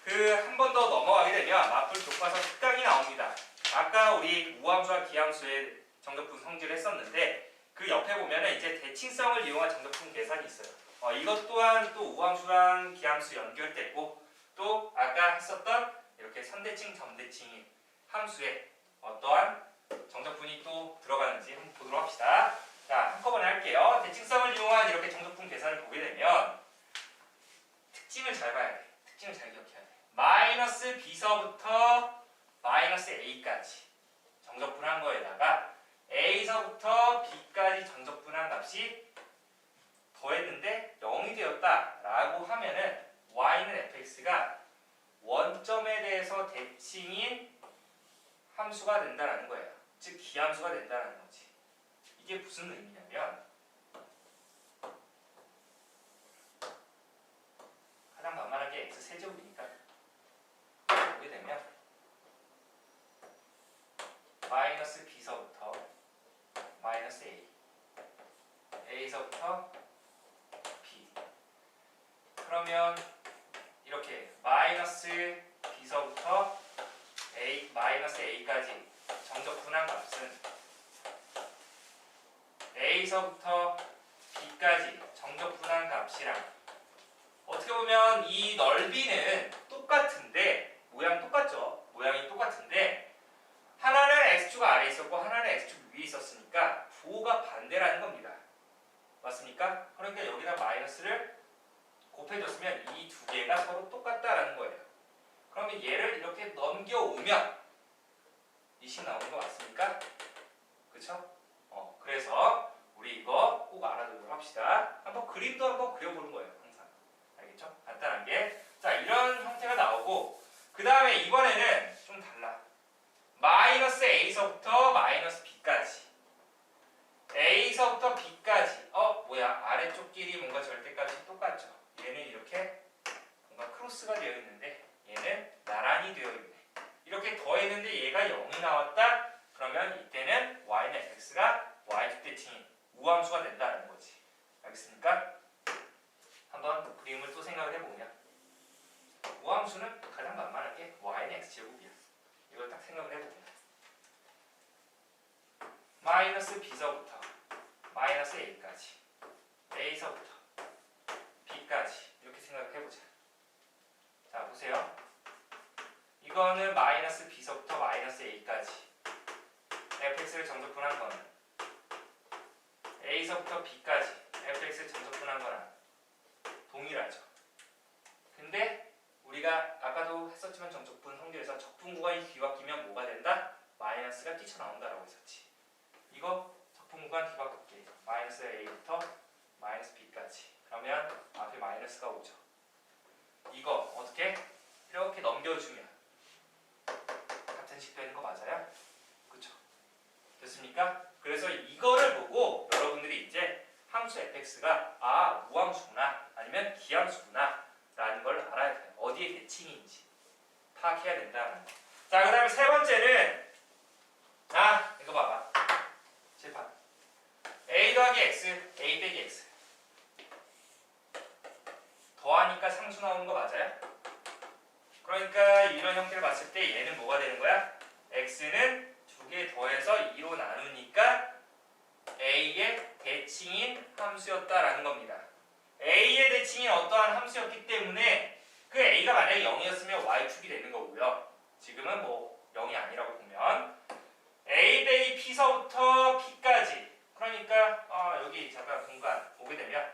그 한 번 더 넘어가게 되면 마플 교과서 특강이 나옵니다. 아까 우리 우함수와 기함수의 정적분 성질을 했었는데 그 옆에 보면은 이제 대칭성을 이용한 정적분 계산이 있어요. 이것 또한 또 우함수랑 기함수 연결되고 또 아까 했었던 이렇게 선대칭, 점대칭인 함수에 어떠한 정적분이 또 들어가는지 한번 보도록 합시다. 자, 한꺼번에 할게요. 대칭성을 이용한 이렇게 정적분 계산을 보게 되면 특징을 잘 봐야 돼. 특징을 잘 기억해야 돼. 마이너스 B서부터 마이너스 A까지 정적분한 거에다가 A서부터 B까지 정적분한 값이 더했는데 0이 되었다라고 하면은 y는 fx가 원점에 대해서 대칭인 함수가 된다는 거예요. 즉 기함수가 된다는 거지. 이게 무슨 의미냐면 가장 만만한 게 x 세제곱이니까 보게 되면 마이너스 b서부터 마이너스 a a서부터 b 그러면 이렇게 마이너스 b서부터 마이너스 a까지 정적분한 값은 a서부터 b까지 정적분한 값이랑 어떻게 보면 이 넓이는 똑같은데 모양 똑같죠? 모양이 똑같은데 하나는 x축 아래에 있었고 하나는 x축 위에 있었으니까 부호가 반대라는 겁니다. 맞습니까? 그러니까 여기다 마이너스를 곱해줬으면 이 두 개가 서로 똑같다라는 거예요. 그러면 얘를 이렇게 넘겨오면 이식 나오는 거 맞습니까? 그쵸? 그래서 우리 이거 꼭 알아두도록 합시다. 한번 그림도 한번 그려보는 거예요. 항상. 알겠죠? 간단하게. 자, 이런 형태가 나오고 그 다음에 이번에는 좀 달라. 마이너스 A서부터 마이너스 B까지 A서부터 B까지 뭐야 아래쪽 길이 뭔가 절대값이 똑같죠. 얘는 이렇게 뭔가 크로스가 되어 있는데 얘는 나란히 되어 있네. 이렇게 더했는데 얘가 0이 나왔다. 그러면 이때는 y는 fx가 y축 대칭인 우함수가 된다는 거지. 알겠습니까? 한번 그림을 또 생각을 해보면 우함수는 가장 만만한 게 y는 x제곱이야. 이걸 딱 생각을 해보면 마이너스 b서부터 마이너스 a까지 a서부터 b까지 이렇게 생각을 해보자. 자, 보세요. 이거는 마이너스 b서부터 마이너스 a까지 fx를 정적분한 거는 a서부터 b까지 fx를 정적분한 거랑 동일하죠. 근데 우리가 아까도 했었지만 정적분 성질에서 적분 구간이 뒤바뀌면 뭐가 된다? 마이너스가 뛰쳐나온다라고 했었지. 이거 적분 구간 뒤바뀌게 마이너스 a부터 마이너스 b까지. 그러면 앞에 마이너스가 오죠. 이거 어떻게? 이렇게 넘겨주면 같은 식 되는 거 맞아요? 그쵸? 됐습니까? 그래서 이거를 보고 여러분들이 이제 함수 fx가 무함수구나 아니면 기함수구나 라는 걸 알아야 돼요. 어디에 대칭인지 파악해야 된다는 거. 자, 그 다음에 세 번째는 이거 봐봐. 칠판 a 더하기 x, a 빼기 x 더하니까 상수 나오는 거 맞아요? 그러니까 이런 형태를 봤을 때 얘는 뭐가 되는 거야? x는 두 개 더해서 2로 나누니까 a의 대칭인 함수였다라는 겁니다. a의 대칭인 어떠한 함수였기 때문에 그 a가 만약에 0이었으면 y축이 되는 거고요. 지금은 뭐 0이 아니라고 보면 a 빼기 p서부터 p까지 그러니까 여기 잠깐 공간 오게 되면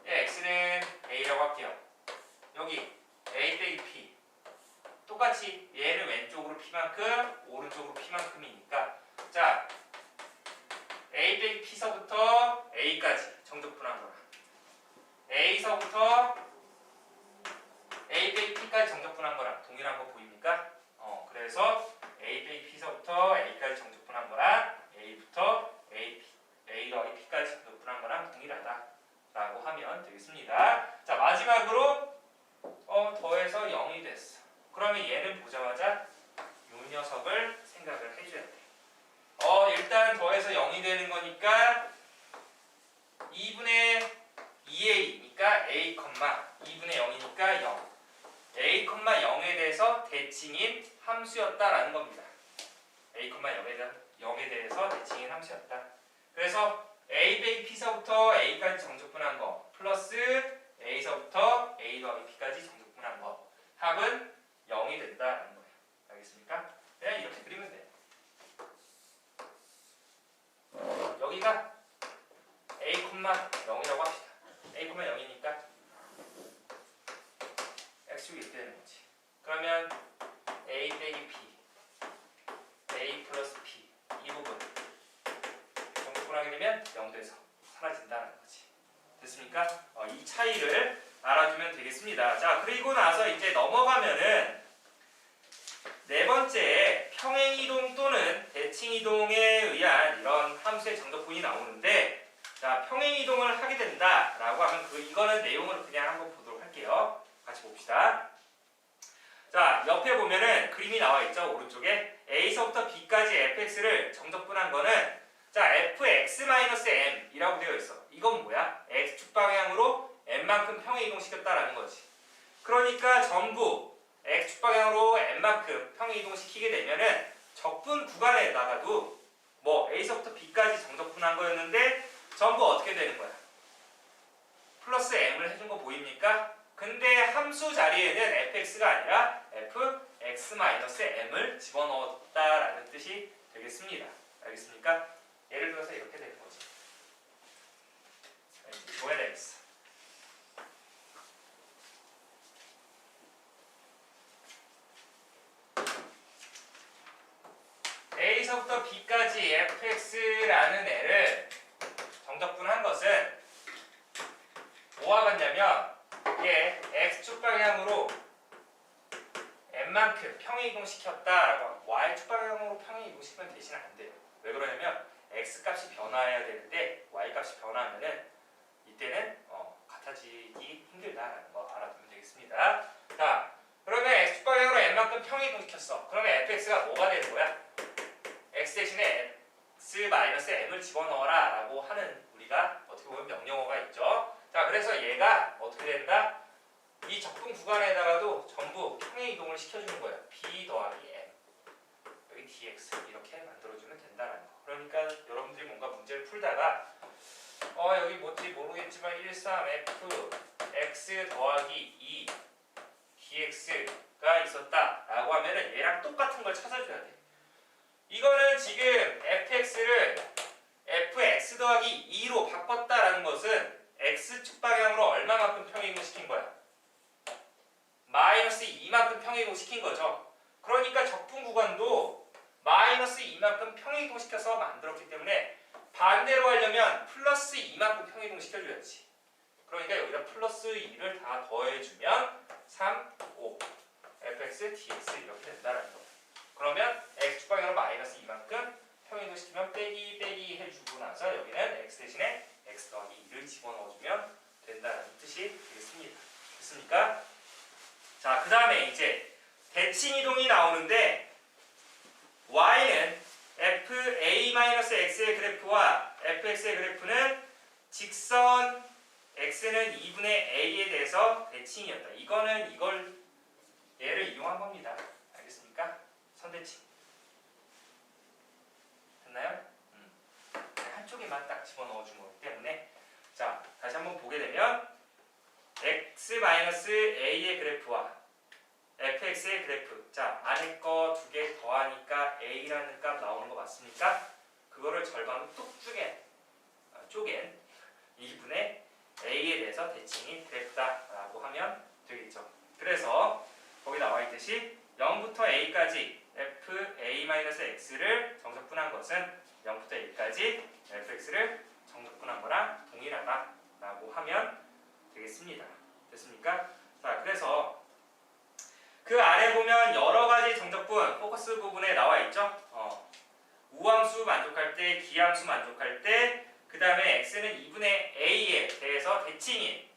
x는 a라고 할게요. 여기 a 빼기 p 똑같이 얘는 왼쪽으로 p만큼 오른쪽으로 p만큼이니까 자 a 빼기 p서부터 a까지 정적분한 거라 a서부터 a 빼기 p까지 정적분한 거랑 동일한 거 보입니까? 그래서 a 빼기 p서부터 a까지 정적분한 거랑 a부터 a 더하기 p까지 정적분한 거랑 동일하다라고 하면 되겠습니다. 자, 마지막으로 더해서 0이 됐어. 그러면 얘는 보자마자 이 녀석을 생각을 해줘야 돼. 일단 더해서 0이 되는 거니까 2분의 2a니까 a, 2분의 0이니까 0. a, 0에 대해서 대칭인 함수였다라는 겁니다. a, 0에 대해서 대칭인 함수였다. 그래서 a 빼기 p서부터 a까지 정적분한 거 플러스 a서부터 a 더하기 p까지 정적분한 거 합은 0이 된다는 거예요. 알겠습니까? 그냥 이렇게 그리면 돼. 여기가 a, 0이라고 합시다. a, 0이니까 x축이 이렇게 되는 거지. 그러면 a 빼기 p, a 플러스 p 이 부분 정적분하게 되면 0 돼서 사라진다는 거지. 됐습니까? 이 차이를 알아두면 되겠습니다. 자, 그리고 나서 이제 넘어가면은 네 번째 평행이동 또는 대칭이동에 의한 이런 함수의 정적분이 나오는데 자, 평행이동을 하게 된다라고 하면 이거는 내용을 그냥 한번 보도록 할게요. 같이 봅시다. 자, 옆에 보면은 그림이 나와 있죠. 오른쪽에 a서부터 b까지 fx를 정적분한 거는 자, fx-m이라고 되어 있어. 이건 뭐야? x축 방향으로 m만큼 평행이동시켰다라는 거지. 그러니까 전부 x축 방향으로 m만큼 평행이동시키게 되면은 적분 구간에다가도 뭐 a서부터 b까지 정적분한 거였는데 전부 어떻게 되는 거야? 플러스 m을 해준 거 보입니까? 근데 함수 자리에는 fx가 아니라 fx-m을 집어넣었다라는 뜻이 되겠습니다. 알겠습니까? 예를 들어서 이렇게 되는 거지. 줘야 되겠어. a서부터 b까지 fx라는 애를 정적분한 것은 뭐와 같냐면 얘 x축 방향으로 m만큼 평행이동시켰다라고 y축 방향으로 평행이동시키면 대신 안 돼요. 왜 그러냐면 x값이 변화해야 되는데 y값이 변화하면은 이때는 같아지기 힘들다라는 거 알아두면 되겠습니다. 자, 그러면 x축 방향으로 m만큼 평행이동시켰어. 그러면 fx가 뭐가 되는 거야? x 대신에 x-m을 집어넣어라 라고 하는 우리가 어떻게 보면 명령어가 있죠. 자, 그래서 얘가 어떻게 된다? 이 적분 구간에다가도 전부 평행이동을 시켜주는 거예요. b 더하기 m 여기 dx 이렇게 만들어주면 된다는 거. 그러니까 여러분들이 뭔가 문제를 풀다가 여기 뭔지 모르겠지만 13f x 더하기 2 dx가 있었다 라고 하면은 얘랑 똑같은 걸 찾아줘야 돼. 이거는 지금 fx 2만큼 평행이동시킨 거죠. 그러니까 적분 구간도 마이너스 2만큼 평행이동시켜서 만들었기 때문에 반대로 하려면 플러스 2만큼 평행이동시켜줘야지. 그러니까 여기다 플러스 2를 다 더해주면 3, 5 fx, dx 이렇게 된다는 거. 그러면 x축방향으로 마이너스 2만큼 평행이동시키면 빼기 해주고 나서 여기는 x 대신에 x 더하기 2를 집어넣어주면 된다는 뜻이 되겠습니다. 됐습니까? 자, 그 다음에 이제 대칭이동이 나오는데 y는 fa-x의 그래프와 fx의 그래프는 직선 x는 2분의 a에 대해서 대칭이었다. 이거는 얘를 이용한 겁니다. 알겠습니까? 선대칭. 됐나요? 한쪽에만 딱 집어넣어 준 거기 때문에 자, 다시 한번 보게 되면 x-a의 그래프와 fx의 그래프. 자, 안에 거 두 개 더하니까 a라는 값 나오는 거 맞습니까? 그거를 절반으로 뚝 쪼갠 2분의 a에 대해서 대칭이 됐다라고 하면 되겠죠. 그래서 거기 나와 있듯이 0부터 a까지 fa-x를 정적분한 것은 0부터 a까지 fx를 정적분한 거랑 동일하다라고 하면 되겠습니다. 됐습니까? 자, 그래서 그 아래 보면 여러 가지 정적분 포커스 부분에 나와 있죠. 우함수 만족할 때, 기함수 만족할 때, 그 다음에 x는 2분의 a에 대해서 대칭인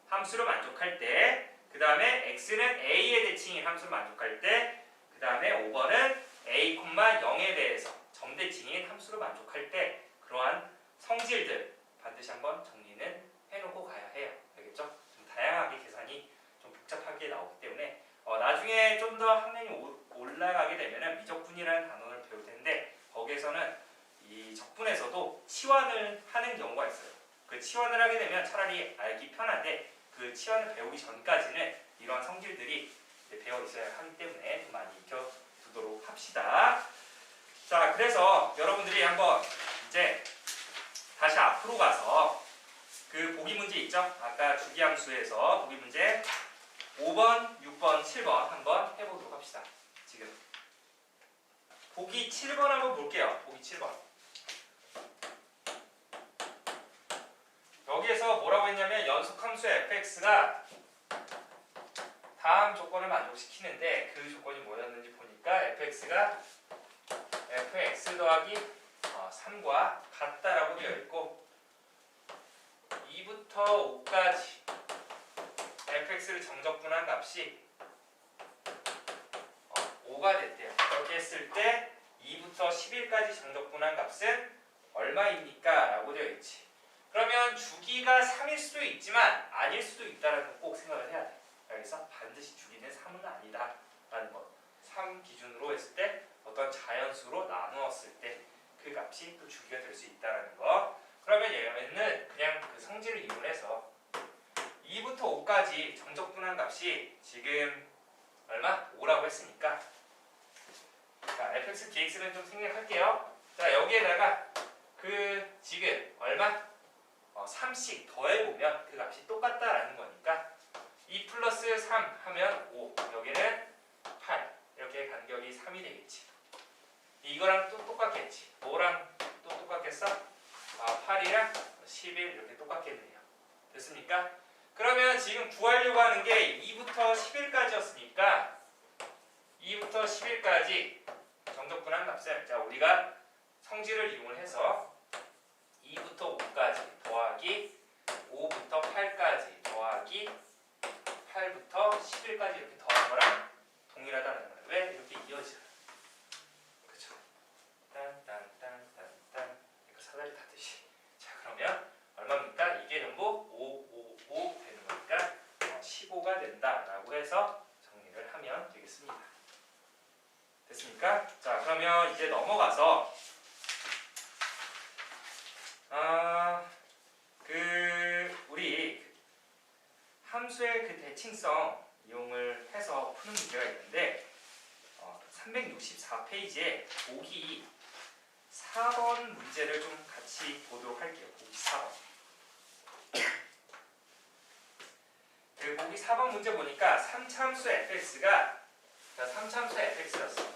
함수로 만족할 때, 그 다음에 x는 a에 대칭인 함수로 만족할 때, 그 다음에 5번은 a, 0에 대해서 점대칭인 함수로 만족할 때 그러한 성질들 반드시 한번 정리는 해놓고 가야 해요. 알겠죠? 좀 다양하게 계산이 좀 복잡하게 나오기 때문에 나중에 좀 더 학년이 올라가게 되면 미적분이라는 단원을 배울 텐데 거기에서는 이 적분에서도 치환을 하는 경우가 있어요. 그 치환을 하게 되면 차라리 알기 편한데 그 치환을 배우기 전까지는 이러한 성질들이 배워 있어야 하기 때문에 좀 많이 익혀두도록 합시다. 자, 그래서 여러분들이 한번 이제 다시 앞으로 가서 그 보기 문제 있죠? 아까 주기함수에서 보기 문제 5번, 6번, 7번 한번 해보도록 합시다. 지금 보기 7번 한번 볼게요. 보기 7번. 여기에서 뭐라고 했냐면 연속함수 fx가 다음 조건을 만족시키는데 그 조건이 뭐였는지 보니까 fx가 fx 더하기 3과 같다라고 되어 있고 2부터 5까지 fx를 정적분한 값이 5가 됐대요. 이렇게 했을 때 2부터 11까지 정적분한 값은 얼마입니까? 라고 되어 있지. 그러면 주기가 3일 수도 있지만 아닐 수도 있다는 거 꼭 생각을 해야 돼. 여기서 반드시 주기는 3은 아니다 라는 것. 3 기준으로 했을 때 어떤 자연수로 나누었을 때 그 값이 또 주기가 될 수 있다는 거. 그러면 얘는 그냥 그 성질을 이용해서 2부터 5까지 정적분한 값이 지금 얼마? 5라고 했으니까 자, fx, dx는 좀 생략할게요. 자, 여기에다가 그 지금 얼마? 3씩 더해보면 그 값이 똑같다라는 거니까 2 플러스 3 하면 5 여기는 8 이렇게 간격이 3이 되겠지. 이거랑 또 똑같겠지. 뭐랑 또 똑같겠어? 8이랑 11 이렇게 똑같겠네요. 됐습니까? 그러면 지금 구하려고 하는 게 2부터 10일까지였으니까 2부터 10일까지 정적분한 값은 자 우리가 성질을 이용을 해서 2부터 5까지 더하기 5부터 8까지 더하기 8부터 11까지 이렇게 더한 거랑 동일하다는 거예요. 왜? 이렇게 이어지잖아. 그쵸? 딴딴딴딴딴 이거 사다리 타듯이. 자 그러면 얼마입니까? 이게 전부 5 되는 거니까 15가 된다라고 해서 정리를 하면 되겠습니다. 됐습니까? 자 그러면 이제 넘어가서 우리 함수의 그 대칭성 이용을 해서 푸는 문제가 있는데 364페이지에 보기 4번 문제를 좀 같이 보도록 할게요. 보기 4번. 그리고 보기 4번 문제 보니까 3차함수 fx가 3차함수 fx였어.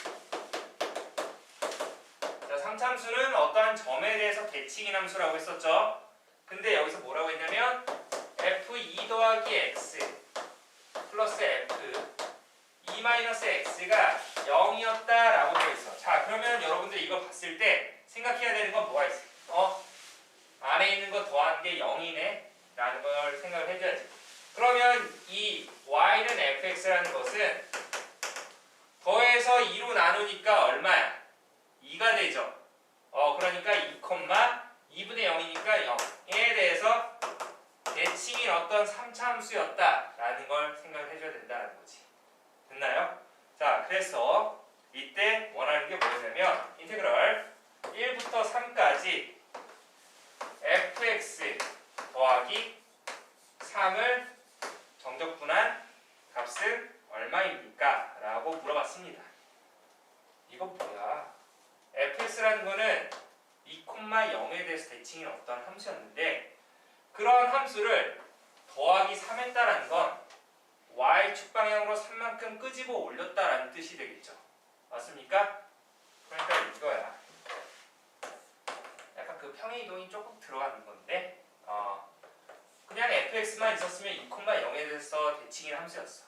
자, 3차함수는 어떠한 점에 대해서 대칭인 함수라고 했었죠. 근데 여기서 뭐라고 했냐면 f2 더하기 x 플러스 f 2 마이너스 x가 0이었다라고 되어 있어. 자, 그러면 여러분들 이거 봤을 때 생각해야 되는 건 뭐가 있어? 안에 있는 거 더한 게 0이네 라는 걸 생각을 해줘야지. 그러면 이 y는 fx라는 것은 더해서 2로 나누니까 얼마야? 2가 되죠. 그러니까 2, 2분의 0이니까 0에 대해서 대칭인 어떤 3차 함수였다라는 걸 생각을 해줘야 된다는 거지. 됐나요? 자, 그래서 이때 원하는 게 뭐냐면 인테그럴 1부터 3까지 fx 더하기 3을 정적분한 값은 얼마입니까? 라고 물어봤습니다. 이건 뭐야? fx라는 거는 2,0에 대해서 대칭인 어떤 함수였는데 그런 함수를 더하기 3했다라는 건 y축 방향으로 3만큼 끄집어 올렸다라는 뜻이 되겠죠. 맞습니까? 그러니까 이거야. 약간 그 평행이동이 조금 들어가는 건데 그냥 fx만 있었으면 2,0에 대해서 대칭인 함수였어.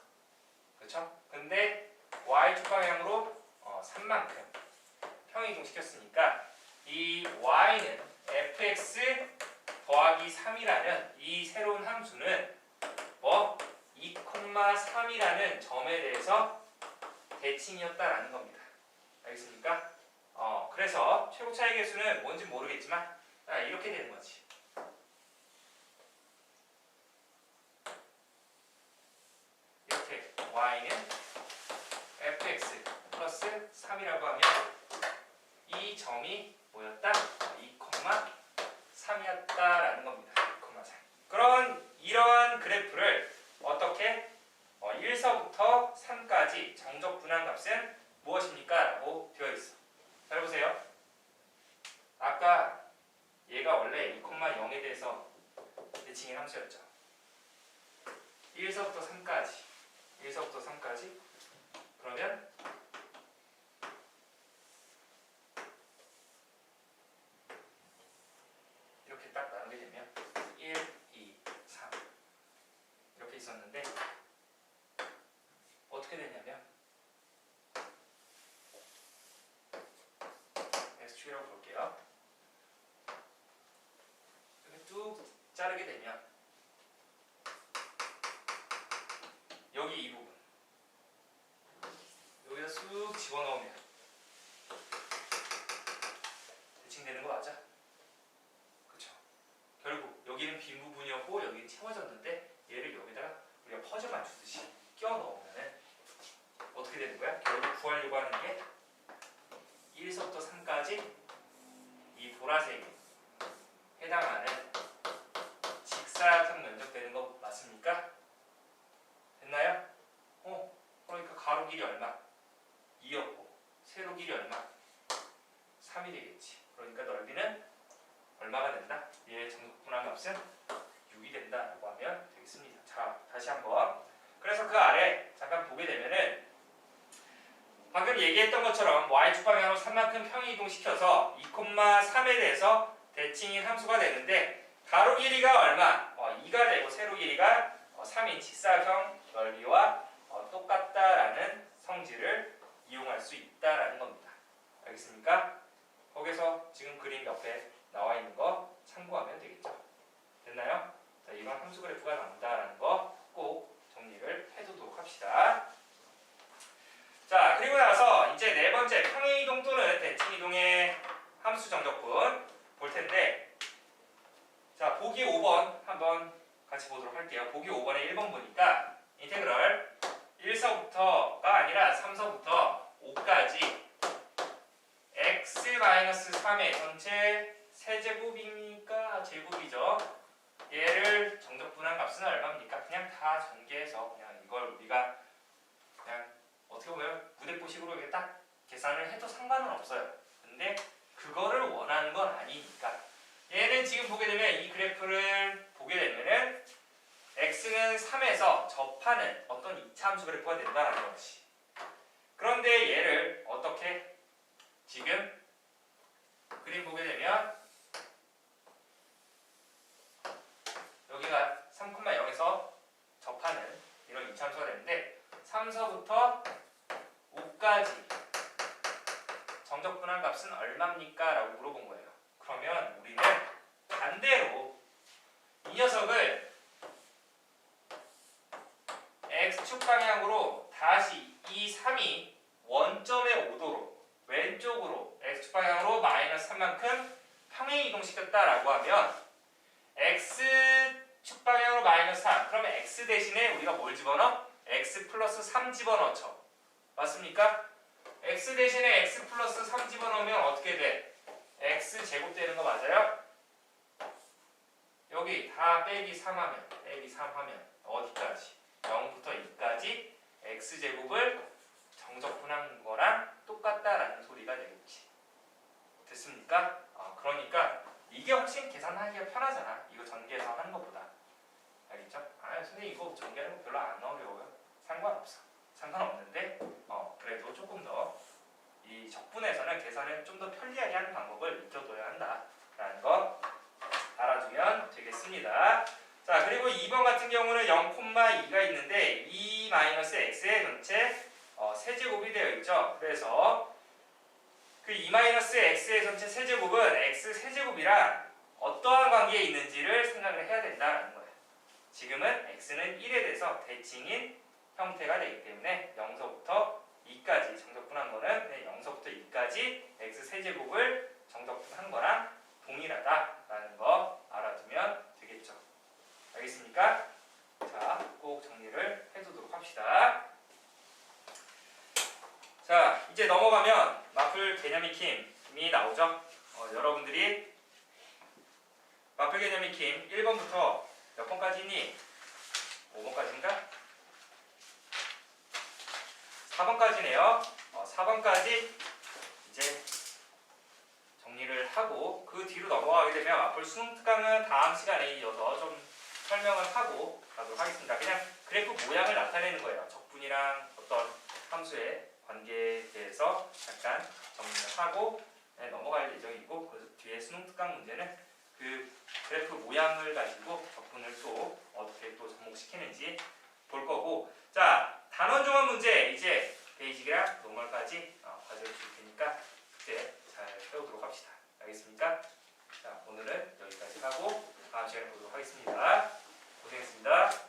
그렇죠? 근데 y축 방향으로 3만큼 평행이동 시켰으니까 이 y는 fx 더하기 3이라는 이 새로운 함수는 2,3이라는 점에 대해서 대칭이었다라는 겁니다. 알겠습니까? 그래서 최고 차이 계수는 뭔지 모르겠지만 이렇게 되는 거지. 이렇게 y는 fx 플러스 3이라고 하면 이 점이 뭐였다? 2,3이었다라는 겁니다. 2,3. 그런 이러한 그래프를 어떻게 1서부터 3까지 정적 분한 값은 무엇입니까? 라고 되어 있어. 잘 보세요. 아까 얘가 원래 2,0에 대해서 대칭인 함수였죠. 1서부터 3까지 그러면 이렇게 딱 나누게 되면 1, 2, 3 이렇게 있었는데 어떻게 되냐면 x축이라고 볼게요. 이렇게 쭉 자르게 되면 여기 이 부분 여기다 쑥 집어넣으면 대칭되는 거 맞아? 그쵸? 결국 여기는 빈 부분이었고 여기는 채워졌는데 얘를 여기다가 우리가 퍼즐 맞추듯이 끼워 넣으면 어떻게 되는 거야? 결국 구하려고 하는 게 1서부터 3까지 이 보라색에 해당하는 직사각형 면적 되는 거 맞습니까? 됐나요? 그러니까 가로 길이 얼마? 2였고 세로 길이 얼마? 3이 되겠지. 그러니까 넓이는 얼마가 된다? 얘의 정적분한 값은 6이 된다라고 하면 되겠습니다. 자, 다시 한번. 그래서 그 아래 잠깐 보게 되면은 방금 얘기했던 것처럼 y축 방향으로 3만큼 평행이동시켜서 2,3에 대해서 대칭인 함수가 되는데 가로 길이가 얼마? 2가 되고 세로 길이가 3인 직사형 넓이와 똑같다라는 성질을 이용할 수 있다라는 겁니다. 알겠습니까? 거기서 지금 그림 옆에 나와 있는 거 참고하면 되겠죠. 됐나요? 자, 이런 함수 그래프가 나온다라는 거 꼭 정리를 해두도록 합시다. 자, 그리고 나서 이제 네 번째 평행이동 또는 대칭이동의 함수 정적분 볼 텐데, 자, 보기 5번 한번 같이 보도록 할게요. 보기 5번에 1번 보니까 인테그럴 1서부터가 아니라 3서부터 5까지 x-3의 전체 세제곱입니까? 제곱이죠. 얘를 정적분한 값은 얼마입니까? 그냥 다 전개해서 그냥 이걸 우리가 그냥 어떻게 보면 무대포식으로 이렇게 딱 계산을 해도 상관은 없어요. 근데 그거를 원하는 건 아니니까 얘는 지금 보게 되면 이 그래프를 보게 되면은 x는 3에서 통해서 접하는 어떤 이차함수 그래프가 된다는 것이. 그런데 얘를 어떻게 지금 그림 보게 되면 여기가 3,0에서 접하는 이런 이차함수가 되는데 3서부터 5까지 정적분한 값은 얼마입니까? 라고 물어본 거예요. 그러면 우리는 반대로 이 녀석을 x축 방향으로 다시 이 3이 원점에 오도록 왼쪽으로 x축 방향으로 마이너스 3만큼 평행 이동시켰다라고 하면 x축 방향으로 마이너스 3 그러면 x 대신에 우리가 뭘 집어넣어? x 플러스 3 집어넣죠. 맞습니까? x 대신에 x 플러스 3 집어넣으면 어떻게 돼? x 제곱 되는 거 맞아요? 여기 다 빼기 3 하면 어디까지? 0부터 2까지 x제곱을 정적분한 거랑 똑같다라는 소리가 되겠지. 됐습니까? 그러니까 이게 훨씬 계산하기가 편하잖아. 이거 전개해서 하는 것보다. 알겠죠? 선생님 이거 전개하는 거 별로 안 어려워요. 상관없어. 상관없는데 그래도 조금 더 이 적분에서는 계산을 좀 더 편리하게 하는 방법을 익혀둬야 한다라는 거 알아두면 되겠습니다. 자, 그리고 2번 같은 경우는 0,2가 있는데 2-x의 전체 세제곱이 되어 있죠. 그래서 그 2-x의 전체 세제곱은 x 세제곱이랑 어떠한 관계에 있는지를 생각을 해야 된다는 거예요. 지금은 x는 1에 대해서 대칭인 형태가 되기 때문에 0서부터 2까지 정적분한 거는 0서부터 2까지 x 세제곱을 정적분한 거랑 동일하다라는 거 알아두면 되겠죠. 알겠습니까? 자, 꼭 정리를 해두도록 합시다. 자, 이제 넘어가면 마플 개념 익힘이 나오죠. 여러분들이 마플 개념 익힘 1번부터 몇 번까지니? 5번까지인가? 4번까지네요. 4번까지 이제 정리를 하고 그 뒤로 넘어가게 되면 마플 수능 특강은 다음 시간에 이어서 좀 설명을 하고 가도록 하겠습니다. 그냥 그래프 모양을 나타내는 거예요. 적분이랑 어떤 함수의 관계에 대해서 잠깐 정리를 하고 넘어갈 예정이고 그 뒤에 수능 특강 문제는 그 그래프 모양을 가지고 적분을 또 어떻게 또 접목시키는지 볼 거고, 자, 단원 종합 문제 이제 베이직이랑 노멀까지 과제를 줄 테니까 그때 잘 해오도록 합시다. 알겠습니까? 자, 오늘은 여기까지 하고 다음 시간에 보도록 하겠습니다. 고생했습니다.